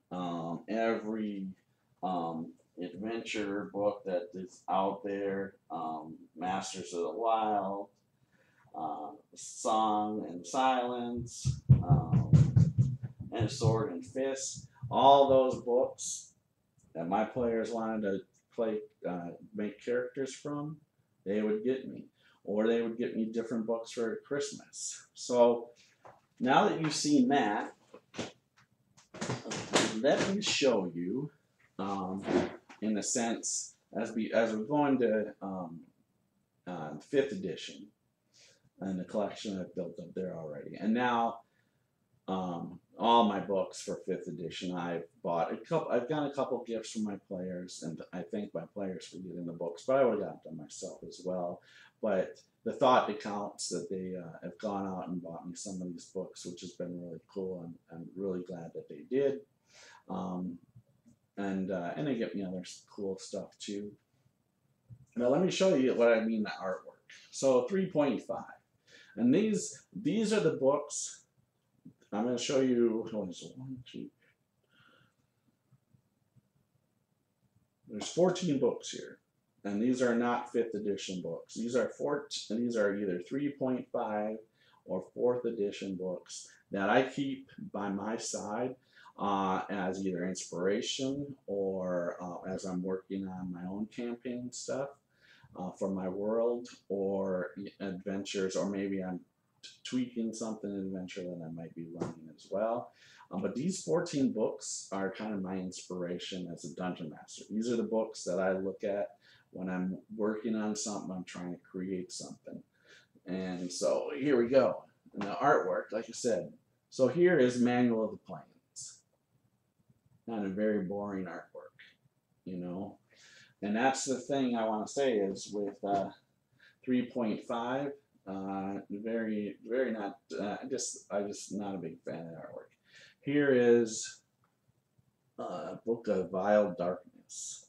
every adventure book that is out there, Masters of the Wild, Song and Silence, and Sword and Fist, all those books that my players wanted to play, make characters from, they would get me. Or they would get me different books for Christmas. So now that you've seen that, let me show you, in a sense, as we're going to 5th edition and the collection I've built up there already. And now all my books for 5th edition, I've bought a couple. I've got a couple gifts from my players, and I thank my players for getting the books. But I would have got them myself as well. But the thought counts that they have gone out and bought me some of these books, which has been really cool. And I'm really glad that they did. And they get me other cool stuff too. Now let me show you what I mean by artwork. So 3.5, and these are the books. I'm going to show you. What is it? 1, 2. There's 14 books here, and these are not 5th edition books. These are These are either 3.5 or 4th edition books that I keep by my side as either inspiration or as I'm working on my own campaign stuff for my world, or adventures, or maybe I'm tweaking something in adventure that I might be running as well. But these 14 books are kind of my inspiration as a dungeon master. These are the books that I look at when I'm working on something, I'm trying to create something. And so here we go. And the artwork, like I said, so here is Manual of the Planes. Not a very boring artwork, you know. And that's the thing I want to say is with 3.5, very not I just not a big fan of the artwork. Here is Book of Vile Darkness.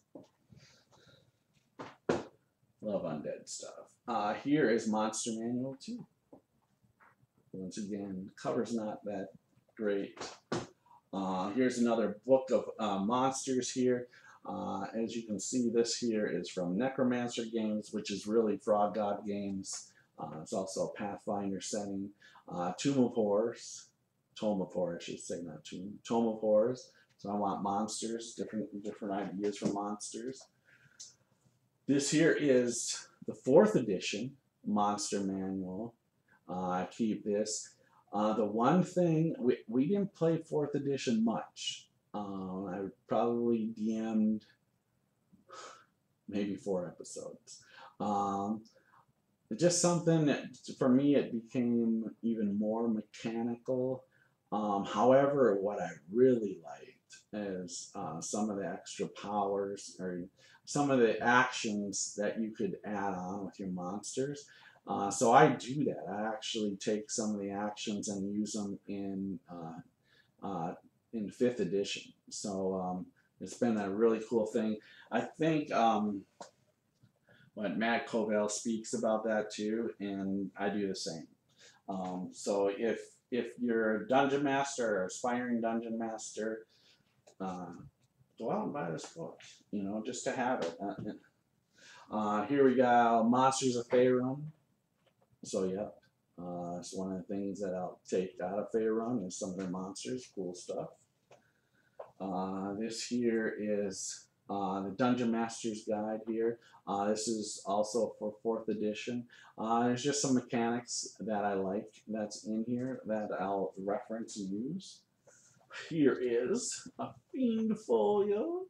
Love undead stuff. Here is Monster Manual 2. Once again, cover's not that great. Here's another book of monsters here. As you can see, this here is from Necromancer Games, which is really Frog God Games. It's also a Pathfinder setting. Tome of Horrors, I should say, not Tomb. Tome of Horrors. So I want monsters, different ideas for monsters. This here is the 4th edition Monster Manual. I keep this. The one thing, we didn't play 4th edition much. I probably DM'd maybe 4 episodes. Just something that, for me, it became even more mechanical. However, what I really liked is some of the extra powers, or some of the actions that you could add on with your monsters. So I do that. I actually take some of the actions and use them in 5th edition. So it's been a really cool thing. I think what Matt Covell speaks about that too, and I do the same. So if you're a dungeon master or aspiring dungeon master, go out and buy this book, you know, just to have it. Here we go, Monsters of Faerun. So yeah, it's one of the things that I'll take out of Faerun is some of their monsters, cool stuff. This here is the Dungeon Master's Guide here. This is also for 4th edition. There's just some mechanics that I like that's in here that I'll reference and use. Here is a Fiend Folio.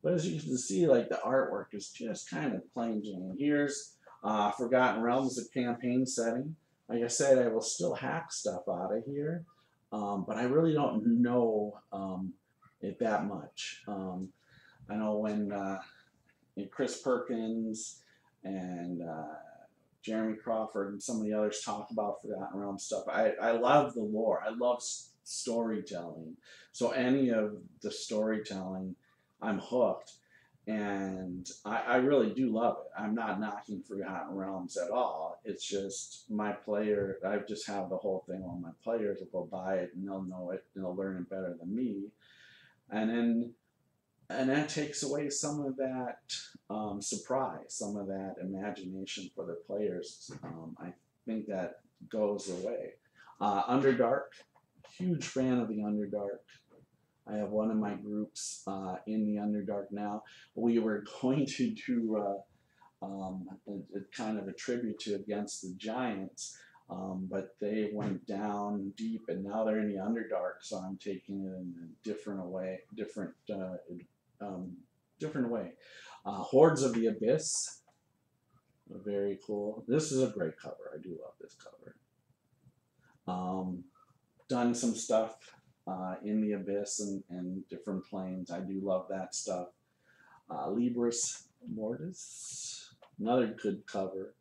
But as you can see, like, the artwork is just kind of plain Jane. Here's Forgotten Realms, the campaign setting. Like I said, I will still hack stuff out of here, but I really don't know it that much. I know when Chris Perkins and Jeremy Crawford and some of the others talk about Forgotten Realms stuff, I love the lore. I love storytelling. So any of the storytelling, I'm hooked. And I really do love it. I'm not knocking Forgotten Realms at all. It's just my player, I just have the whole thing on my players will go buy it and they'll know it and they'll learn it better than me. And that takes away some of that surprise, some of that imagination for the players. I think that goes away. Underdark, huge fan of the Underdark. I have one of my groups in the Underdark now. We were going to do a kind of a tribute to Against the Giants, but they went down deep, and now they're in the Underdark. So I'm taking it in a different way, different way. Hordes of the Abyss, very cool. This is a great cover. I do love this cover. Done some stuff in the Abyss and different planes. I do love that stuff. Libris Mortis, another good cover.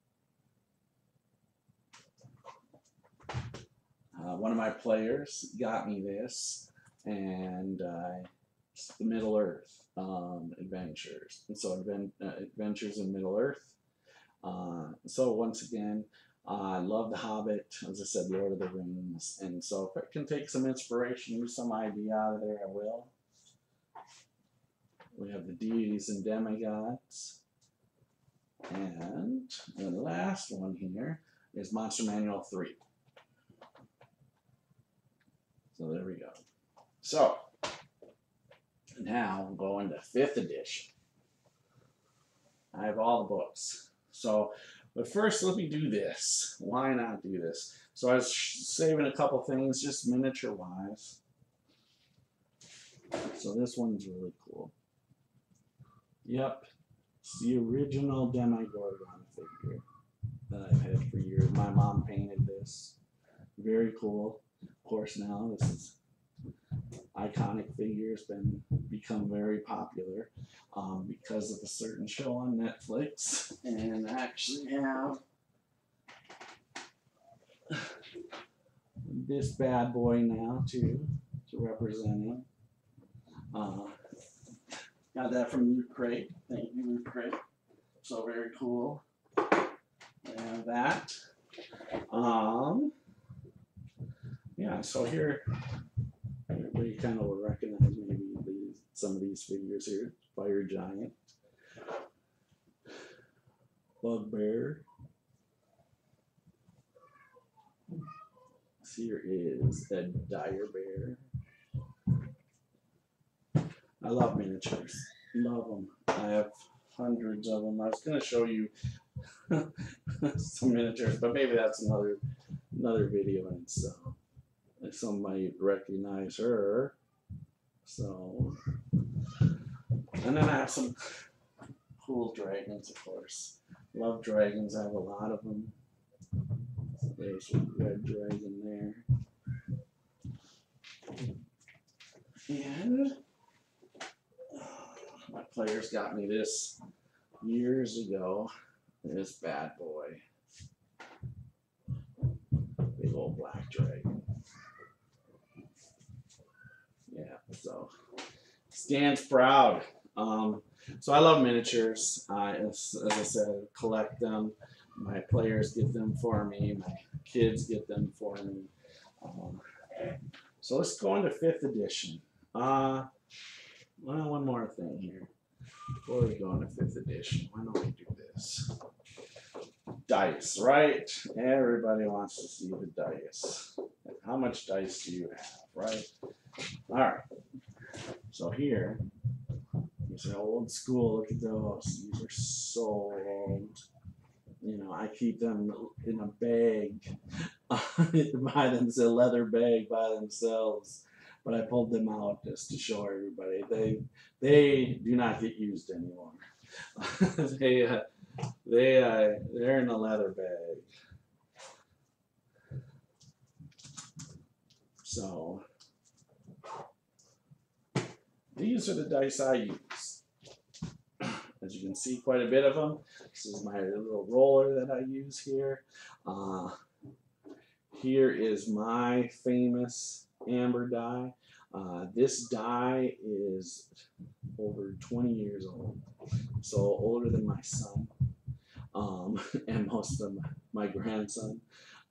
One of my players got me this, and it's the Middle Earth Adventures. And so Adventures in Middle Earth. So once again, I love The Hobbit, as I said, Lord of the Rings, and so if I can take some inspiration, use some idea out of there, I will. We have the deities and demigods, and the last one here is Monster Manual 3. So there we go. So now I'm going to 5th edition. I have all the books. So, but first let me do this. Why not do this? So I was saving a couple things, just miniature wise. So this one's really cool. Yep, it's the original Demigorgon figure that I've had for years. My mom painted this. Very cool. Of course, now this is iconic figure. Has become very popular because of a certain show on Netflix, and I actually have this bad boy now too to represent him. Got that from Loot Crate. Thank you, Loot Crate. So very cool. And that. Yeah, so here, everybody kind of will recognize maybe some of these figures here. Fire Giant. Bugbear. Here is a Dire Bear. I love miniatures. Love them. I have hundreds of them. I was going to show you some miniatures, but maybe that's another video in itself. Some might recognize her. So, and then I have some cool dragons, of course. Love dragons. I have a lot of them. There's a red dragon there. And my players got me this years ago. This bad boy. Big old black dragon. Yeah, so stands proud. So I love miniatures. As I said, collect them. My players get them for me. My kids get them for me. So let's go into 5th edition. Well, one more thing here. Before we go into 5th edition, why don't we do this? Dice, right? Everybody wants to see the dice. How much dice do you have, right? All right. So here, these are old school. Look at those. These are so old. You know, I keep them in a bag by themselves, a leather bag by themselves. But I pulled them out just to show everybody. They do not get used anymore. They're in a leather bag. So these are the dice I use. As you can see, quite a bit of them. This is my little roller that I use here. Here is my famous amber die. This die is over 20 years old, so older than my son, and most of my grandson,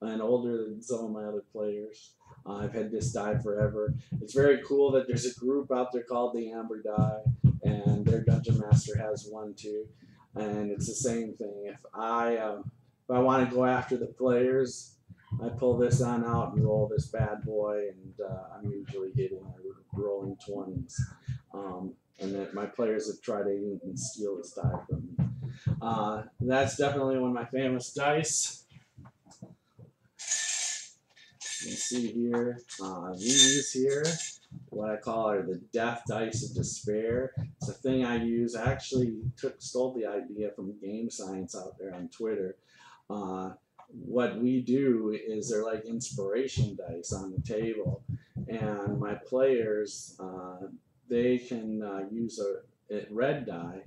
and older than some of my other players. I've had this die forever. It's very cool that there's a group out there called the Amber Die, and their Dungeon Master has one too. And it's the same thing. If I want to go after the players, I pull this on out and roll this bad boy, and I'm usually hitting or rolling 20s. And that my players have tried to even steal this die from me. That's definitely one of my famous dice. You can see here, these here, what I call are the death dice of despair. It's a thing I use. I actually stole the idea from Game Science out there on Twitter. What we do is they're like inspiration dice on the table, and my players, they can use a red die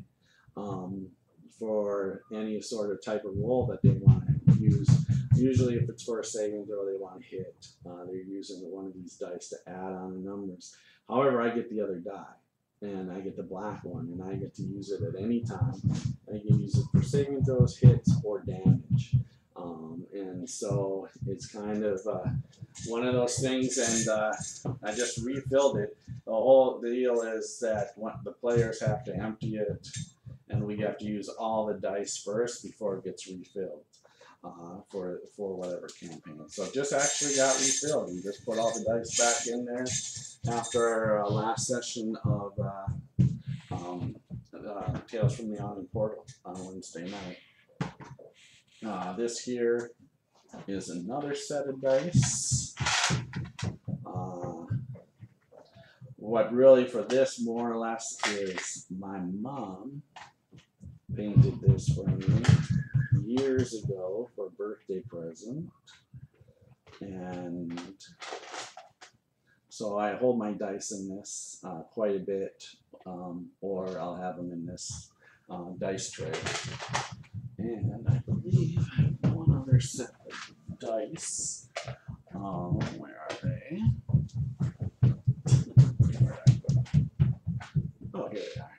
for any sort of type of roll that they want to use. Usually if it's for a saving throw they want to hit, they're using one of these dice to add on the numbers. However, I get the other die, and I get the black one, and I get to use it at any time. I can use it for saving throws, hits, or damage. And so it's kind of one of those things, and I just refilled it. The whole deal is that the players have to empty it, and we have to use all the dice first before it gets refilled for whatever campaign. So it just actually got refilled. We just put all the dice back in there after our last session of Tales from the Awning Portal on Wednesday night. This here is another set of dice. What really for this more or less is my mom painted this for me years ago for a birthday present, and so I hold my dice in this quite a bit, or I'll have them in this dice tray. And I believe I have one other set of dice. Where are they? Oh, here they are.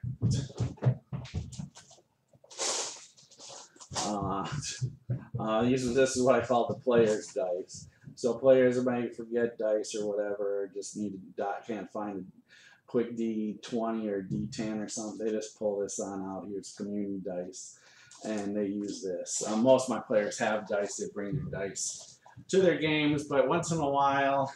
This is what I call the player's dice. So players might forget dice or whatever, just can't find a quick D20 or D10 or something. They just pull this on out. Here's community dice, and they use this. Most of my players have dice. They bring their dice to their games, but once in a while,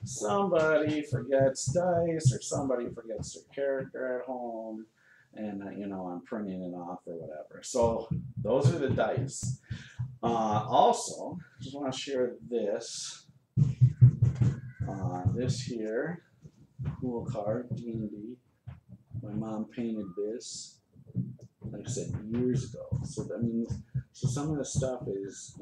somebody forgets dice or somebody forgets their character at home, and I'm printing it off or whatever. So those are the dice. Also, just want to share this. This here, cool card, D&D. My mom painted this, like I said, years ago. So so some of the stuff is,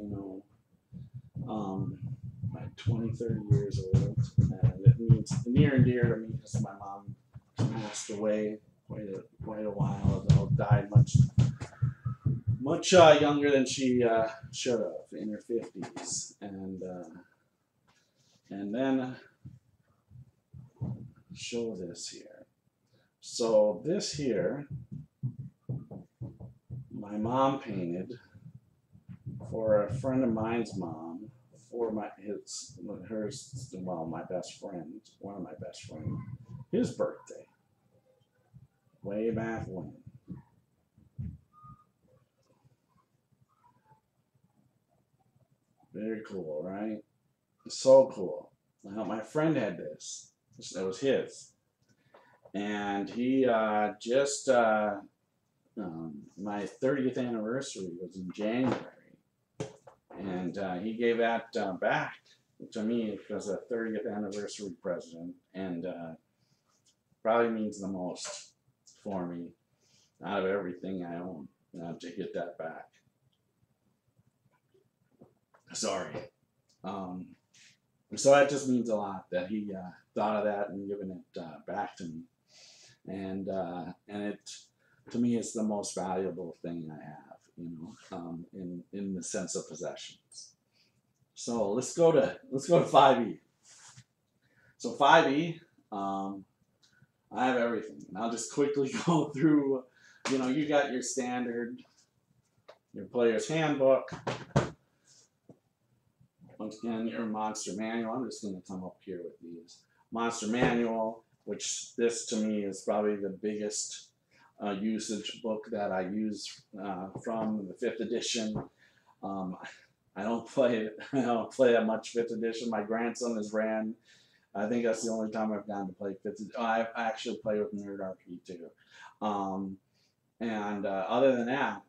like 20, 30 years old, and it means near and dear to me because my mom passed away quite a while ago. Died much younger than she should have, in her 50s, and then show this here. So this here, my mom painted for a friend of mine's mom for my best friend, one of my best friends, his birthday, way back when. Very cool, right? So cool. Well, my friend had this. That was his. And he just, my 30th anniversary was in January. And he gave that back to me as a 30th anniversary present. And probably means the most for me out of everything I own, to get that back. Sorry. So that just means a lot that he thought of that and given it back to me, and it to me is the most valuable thing I have, in the sense of possessions. So let's go to 5e. So 5e, I have everything, and I'll just quickly go through. You got your standard, your player's handbook. Once again, your monster manual. I'm just going to come up here with these. Monster manual, which this to me is probably the biggest usage book that I use from the 5th edition. I don't play that much 5th edition. My grandson has ran. I think that's the only time I've gotten to play 5th edition. I actually play with Nerd too. And other than that,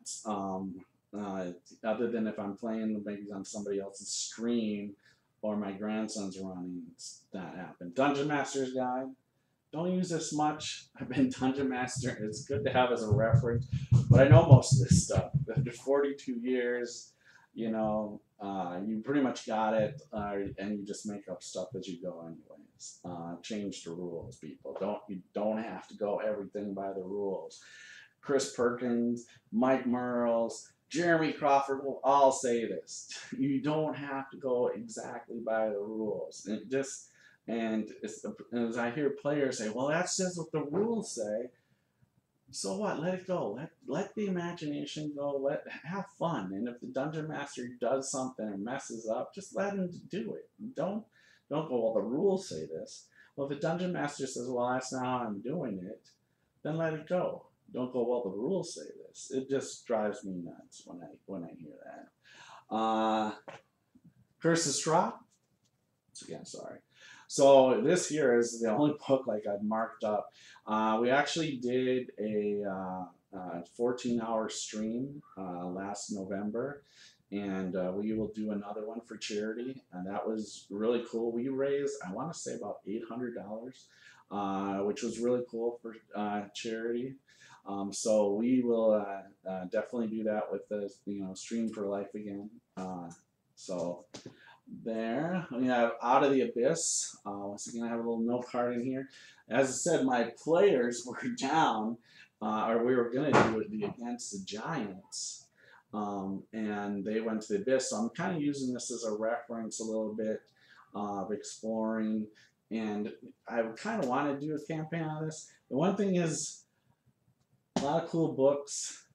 other than if I'm playing maybe on somebody else's stream, or my grandson's running, that happened. Dungeon Master's Guide. Don't use this much. I've been Dungeon Master. It's good to have as a reference, but I know most of this stuff. After 42 years, you know, you pretty much got it, and you just make up stuff as you go, anyways. Change the rules, people. You don't have to go everything by the rules. Chris Perkins, Mike Merles, Jeremy Crawford will all say this. You don't have to go exactly by the rules. And as I hear players say, well, that says what the rules say. So what? Let it go. Let the imagination go. Have fun. And if the dungeon master does something and messes up, just let him do it. Don't go, well, the rules say this. Well, if the dungeon master says, well, that's not how I'm doing it, then let it go. Don't go, well, the rules say this. It just drives me nuts when I hear that. Curse of Strahd. Again, sorry. So this here is the only book like I've marked up. We actually did a 14-hour stream last November, and we will do another one for charity, and that was really cool. We raised, I want to say, about $800, which was really cool for charity. So we will definitely do that with the Stream for Life again. So there we have Out of the Abyss. Once again, I have a little note card in here. As I said, my players were down, or we were going to do it against the Giants, and they went to the Abyss. So I'm kind of using this as a reference a little bit of exploring, and I kind of want to do a campaign on this. The one thing is, a lot of cool books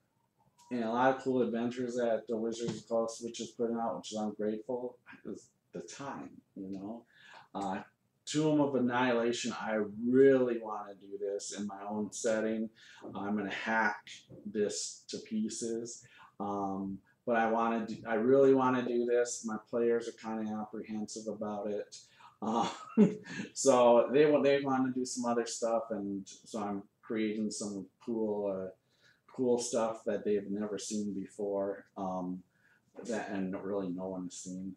and a lot of cool adventures that the Wizards Coast, which is putting out, which I'm grateful. Is the time, Tomb of Annihilation. I really want to do this in my own setting. I'm gonna hack this to pieces, but I really want to do this. My players are kind of apprehensive about it, so they want to do some other stuff, and so I'm creating some cool stuff that they've never seen before, and really no one has seen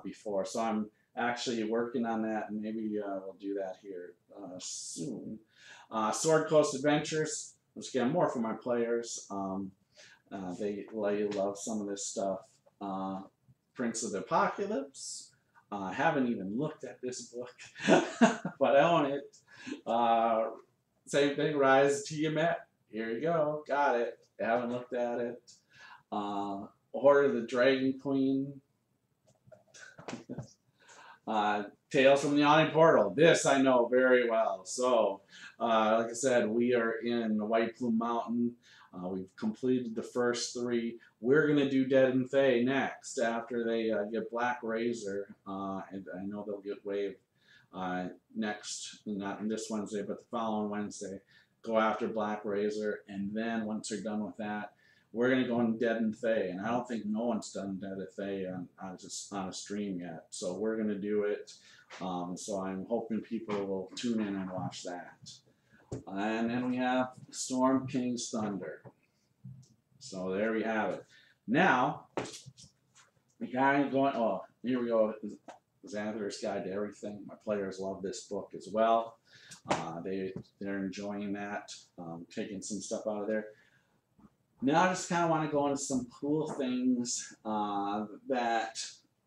before. So I'm actually working on that, and maybe we'll do that here soon. Sword Coast Adventures, which again, more for my players. They love some of this stuff. Prince of the Apocalypse. Haven't even looked at this book, but I own it. Same thing, Rise of Tiamat. Here you go, got it. Haven't looked at it. Horde of the Dragon Queen. Tales from the Yawning Portal. This I know very well. So, like I said, we are in the White Plume Mountain. We've completed the first 3. We're going to do Dead and Fae next after they get Black Razor. And I know they'll get Wave next, not this Wednesday, but the following Wednesday. Go after Black Razor, and then once they're done with that, we're going to go on Dead and Fae, and I don't think no one's done Dead and Fae on a stream yet, so we're going to do it. So I'm hoping people will tune in and watch that. And then we have Storm King's Thunder. So there we have it. Now, we kind of going, oh, here we go. Xanathar's Guide to Everything. My players love this book as well. They're enjoying that, taking some stuff out of there. Now I just kind of want to go into some cool things that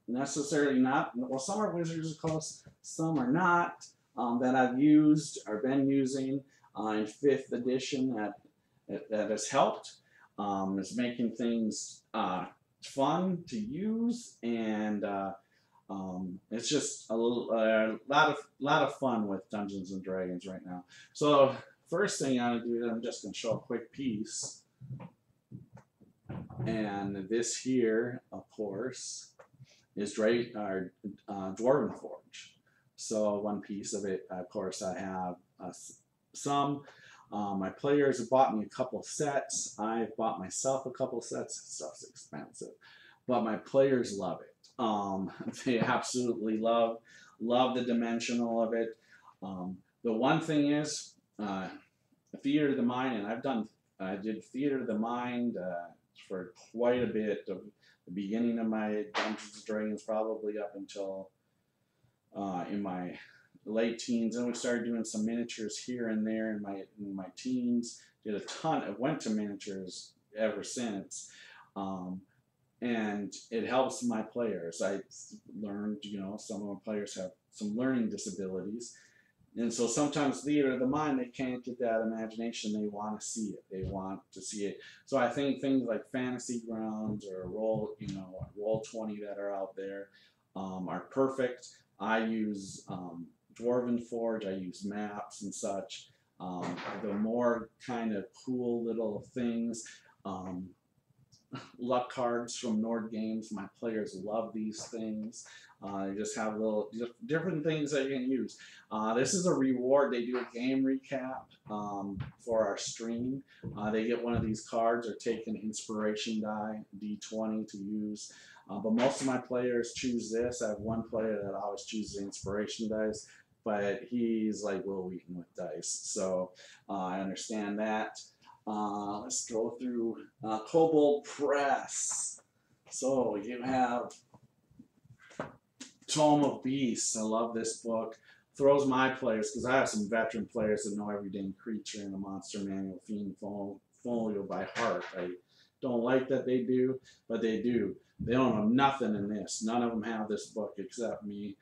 necessarily not, well, some are Wizards of the Coast, some are not, that I've used or been using in 5th edition that has helped. It's making things fun to use, and it's just a lot of fun with Dungeons and Dragons right now. So first thing I'm gonna do, I'm just gonna show a quick piece, and this here, of course, is Dwarven Forge. So one piece of it, of course, I have some. My players have bought me a couple sets. I've bought myself a couple sets. Stuff's expensive, but my players love it. They absolutely love the dimensional of it. The one thing is, Theater of the Mind, and I did Theater of the Mind for quite a bit of the beginning of my Dungeons and Dragons, probably up until in my late teens. And we started doing some miniatures here and there in my teens. Did a ton. I went to miniatures ever since. And it helps my players. I learned, some of my players have some learning disabilities. And so sometimes theater of the mind, they can't get that imagination. They want to see it. They want to see it. So I think things like Fantasy Grounds or Roll20 that are out there are perfect. I use Dwarven Forge. I use maps and such. The more kind of cool little things. Luck cards from Nord Games. My players love these things. They just have different things that you can use. This is a reward. They do a game recap for our stream. They get one of these cards or take an inspiration die, D20, to use. But most of my players choose this. I have one player that always chooses inspiration dice, but he's like Will Wheaton with dice. So I understand that. Let's go through Kobold Press. So you have Tome of Beasts. I love this book. Throws my players, because I have some veteran players that know every dang creature in the Monster Manual Fiend Folio by heart. I don't like that they do, but they do. They don't know nothing in this. None of them have this book except me,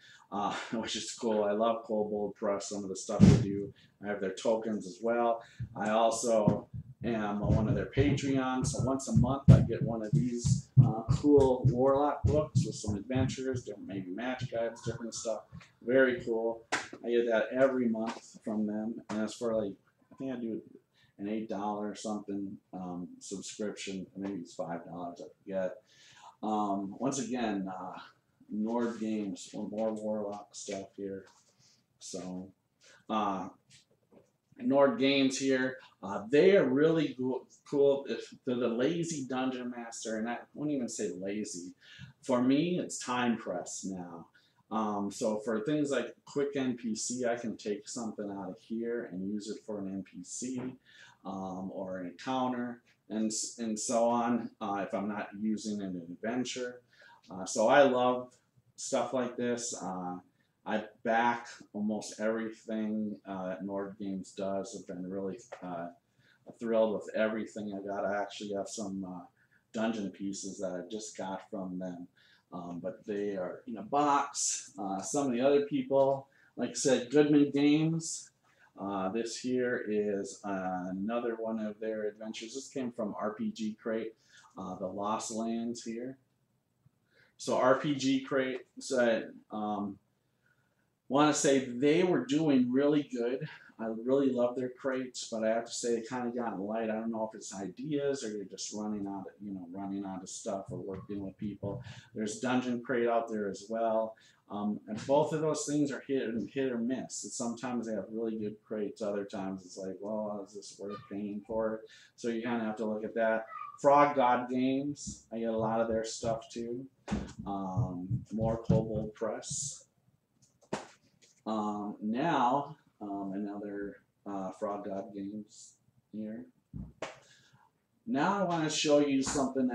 which is cool. I love Kobold Press, some of the stuff they do. I have their tokens as well. I also am one of their Patreons, so once a month I get one of these cool Warlock books with some adventures, different maybe match guides, different stuff. Very cool. I get that every month from them, and it's for like, I think I do an $8 or something subscription, maybe it's $5, I forget. Once again, Nord Games, more Warlock stuff here. So, Nord Games here. They are really cool. They're the lazy dungeon master, and I wouldn't even say lazy. For me, it's time press now. So for things like quick NPC, I can take something out of here and use it for an NPC or an encounter, and so on. If I'm not using an adventure, so I love stuff like this. I back almost everything that Nord Games does. I've been really thrilled with everything I got. I actually have some dungeon pieces that I just got from them, but they are in a box. Some of the other people, like I said, Goodman Games. This here is another one of their adventures. This came from RPG Crate, the Lost Lands here. So RPG Crate said, want to say they were doing really good. I really love their crates, but I have to say they kind of gotten light. I don't know if it's ideas or you're just running out of stuff or working with people. There's Dungeon Crate out there as well, and both of those things are hit or miss. Sometimes they have really good crates. Other times it's like, well, is this worth paying for it? So you kind of have to look at that. Frog God Games, I get a lot of their stuff too. More Kobold Press. Now, another Frog God Games here. Now I want to show you something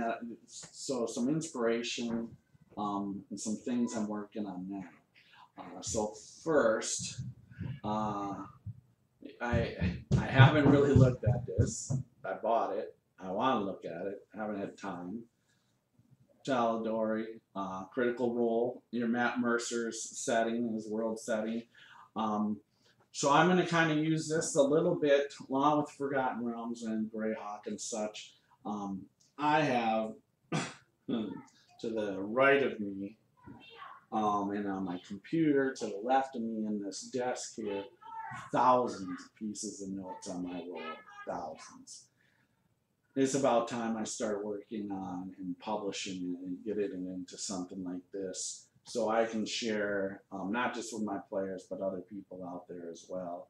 some inspiration and some things I'm working on now. So first, I haven't really looked at this. I bought it. I want to look at it. I haven't had time. Taladori, Critical Role, your Matt Mercer's setting, his world setting. So I'm going to kind of use this a little bit along with Forgotten Realms and Greyhawk and such. I have to the right of me and on my computer to the left of me in this desk here, thousands of pieces of notes on my roll, thousands. It's about time I start working on and publishing it and get it into something like this, so I can share not just with my players but other people out there as well.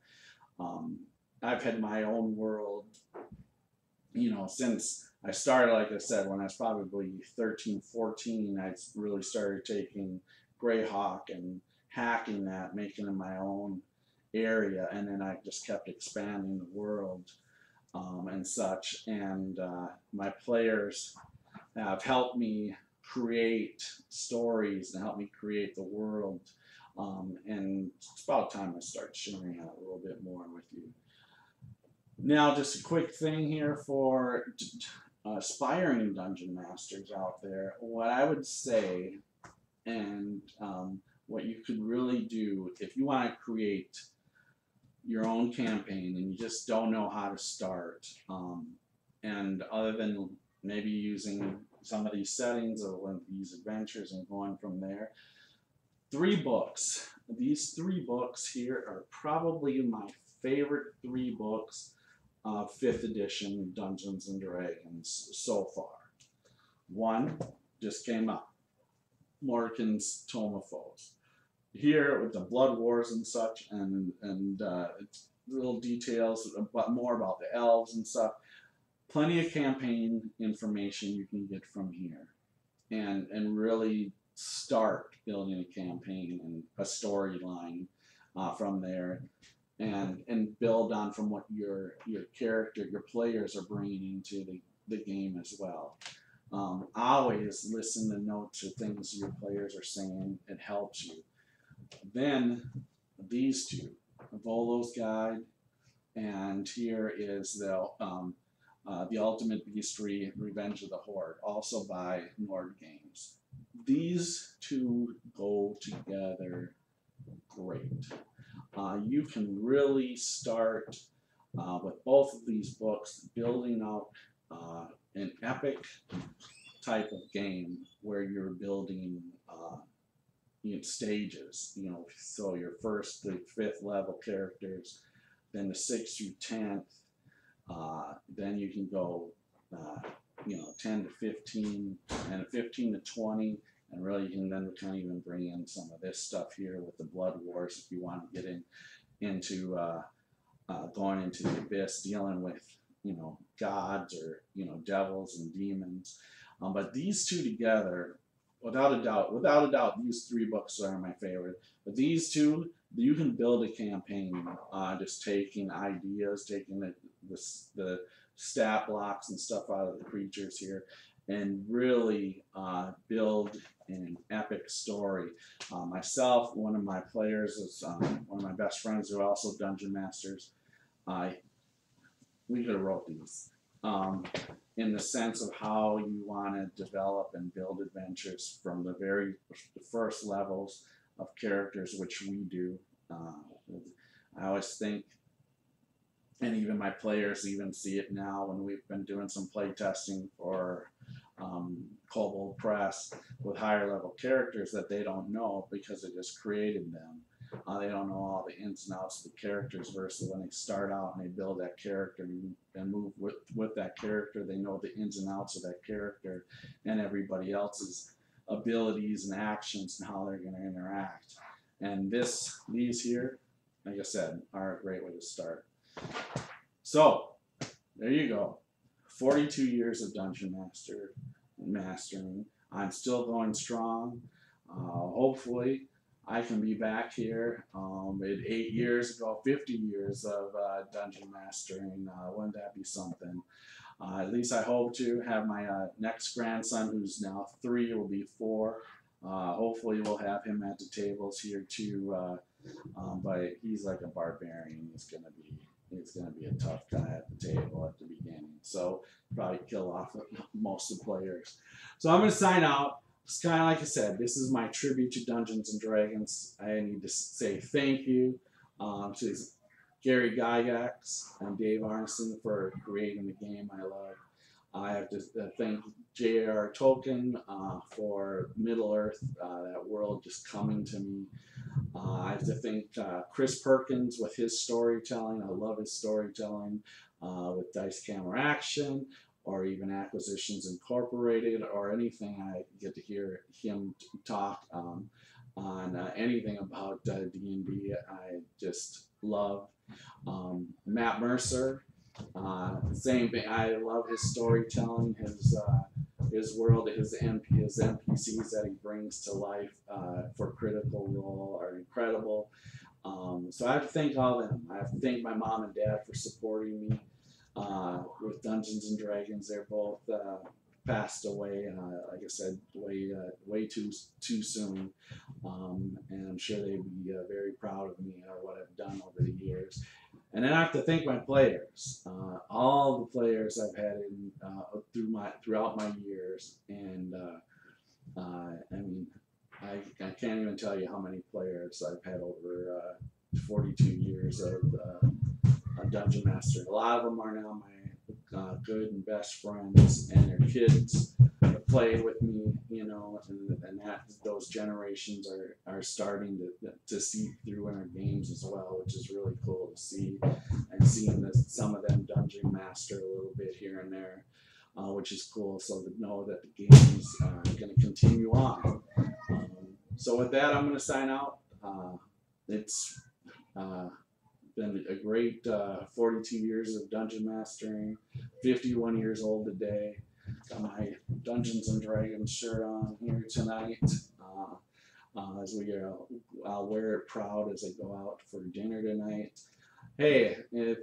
I've had my own world, since I started, like I said, when I was probably 13, 14, I really started taking Greyhawk and hacking that, making it my own area, and then I just kept expanding the world. And such, and my players have helped me create stories and help me create the world. And it's about time I start sharing that a little bit more with you. Now, just a quick thing here for aspiring dungeon masters out there. What I would say, and what you could really do if you want to create your own campaign and you just don't know how to start, and other than maybe using some of these settings or one of these adventures and going from there, 3 books. These 3 books here are probably my favorite 3 books of 5th edition Dungeons and Dragons so far. One just came out, Mordenkainen's Tome of Foes. Here with the blood wars and such, and it's little details about more about the elves and stuff. Plenty of campaign information you can get from here, and really start building a campaign and a storyline from there, and build on from what your character, your players are bringing into the game as well. Always listen to notes or things your players are saying. It helps you. Then these 2, Volo's Guide, and here is the Ultimate Beastry, Revenge of the Horde, also by Nord Games. These 2 go together great. You can really start with both of these books building out an epic type of game where you're building stages, so your first to 5th level characters, then the 6th through 10th, then you can go 10 to 15, and 15 to 20, and really you can then kind of even bring in some of this stuff here with the blood wars if you want to get into going into the abyss, dealing with gods or devils and demons. But these 2 together, without a doubt, these 3 books are my favorite. But these 2, you can build a campaign just taking ideas, taking the stat blocks and stuff out of the creatures here, and really build an epic story. Myself, one of my players is one of my best friends who are also dungeon masters. We could have wrote these. In the sense of how you want to develop and build adventures from the very first levels of characters, which we do. I always think, and even my players even see it now when we've been doing some play testing for Kobold Press with higher level characters that they don't know because they just created them. They don't know all the ins and outs of the characters versus when they start out and they build that character and move with that character. They know the ins and outs of that character and everybody else's abilities and actions and how they're going to interact. And these here, like I said, are a great way to start. So there you go. 42 years of dungeon mastering. I'm still going strong. Hopefully I can be back here at 8 years ago, 50 years of dungeon mastering. Wouldn't that be something? At least I hope to have my next grandson, who's now 3, will be 4. Hopefully we'll have him at the tables here too. But he's like a barbarian. He's gonna be a tough guy at the table at the beginning. So probably kill off most of the players. So I'm gonna sign out. It's kind of like I said, this is my tribute to Dungeons and Dragons. I need to say thank you to Gary Gygax and Dave Arneson for creating the game I love. I have to thank J.R. Tolkien for Middle Earth, that world just coming to me. I have to thank Chris Perkins with his storytelling. I love his storytelling with Dice Camera Action, or even Acquisitions Incorporated, or anything I get to hear him talk on anything about D&D. I just love Matt Mercer. Same thing. I love his storytelling, his world, his NPCs that he brings to life for Critical Role are incredible. So I have to thank all of them. I have to thank my mom and dad for supporting me with Dungeons and Dragons. They're both passed away. Like I said, way too soon. And I'm sure they'd be very proud of me or what I've done over the years. And then I have to thank my players, all the players I've had in throughout my years, and I mean, I can't even tell you how many players I've had over 42 years of Dungeon Master. A lot of them are now my good and best friends, and their kids have played with me, you know, and that those generations are starting to seep through in our games as well, which is really cool to see, and seeing some of them Dungeon Master a little bit here and there. Which is cool, so to know that the game is going to continue on. So with that, I'm going to sign out. It's been a great 42 years of dungeon mastering, 51 years old today. Got my Dungeons and Dragons shirt on here tonight. As I'll wear it proud as I go out for dinner tonight. Hey, if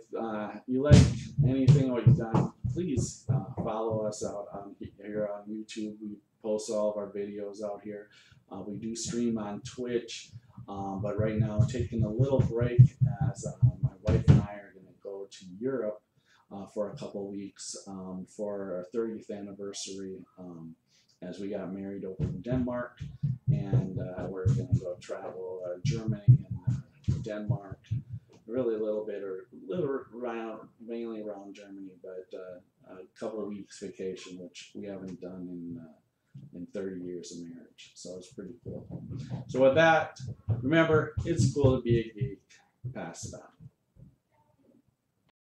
you like anything what you've done, please follow us out here on YouTube. We post all of our videos out here. We do stream on Twitch, but right now I'm taking a little break as my wife and I are going to go to Europe for a couple weeks for our 30th anniversary as we got married over in Denmark, and we're going to go travel Germany and Denmark. Really a little bit, or mainly around Germany, but a couple of weeks vacation, which we haven't done in 30 years of marriage. So it's pretty cool. So with that, remember, it's cool to be a geek. Pass it on.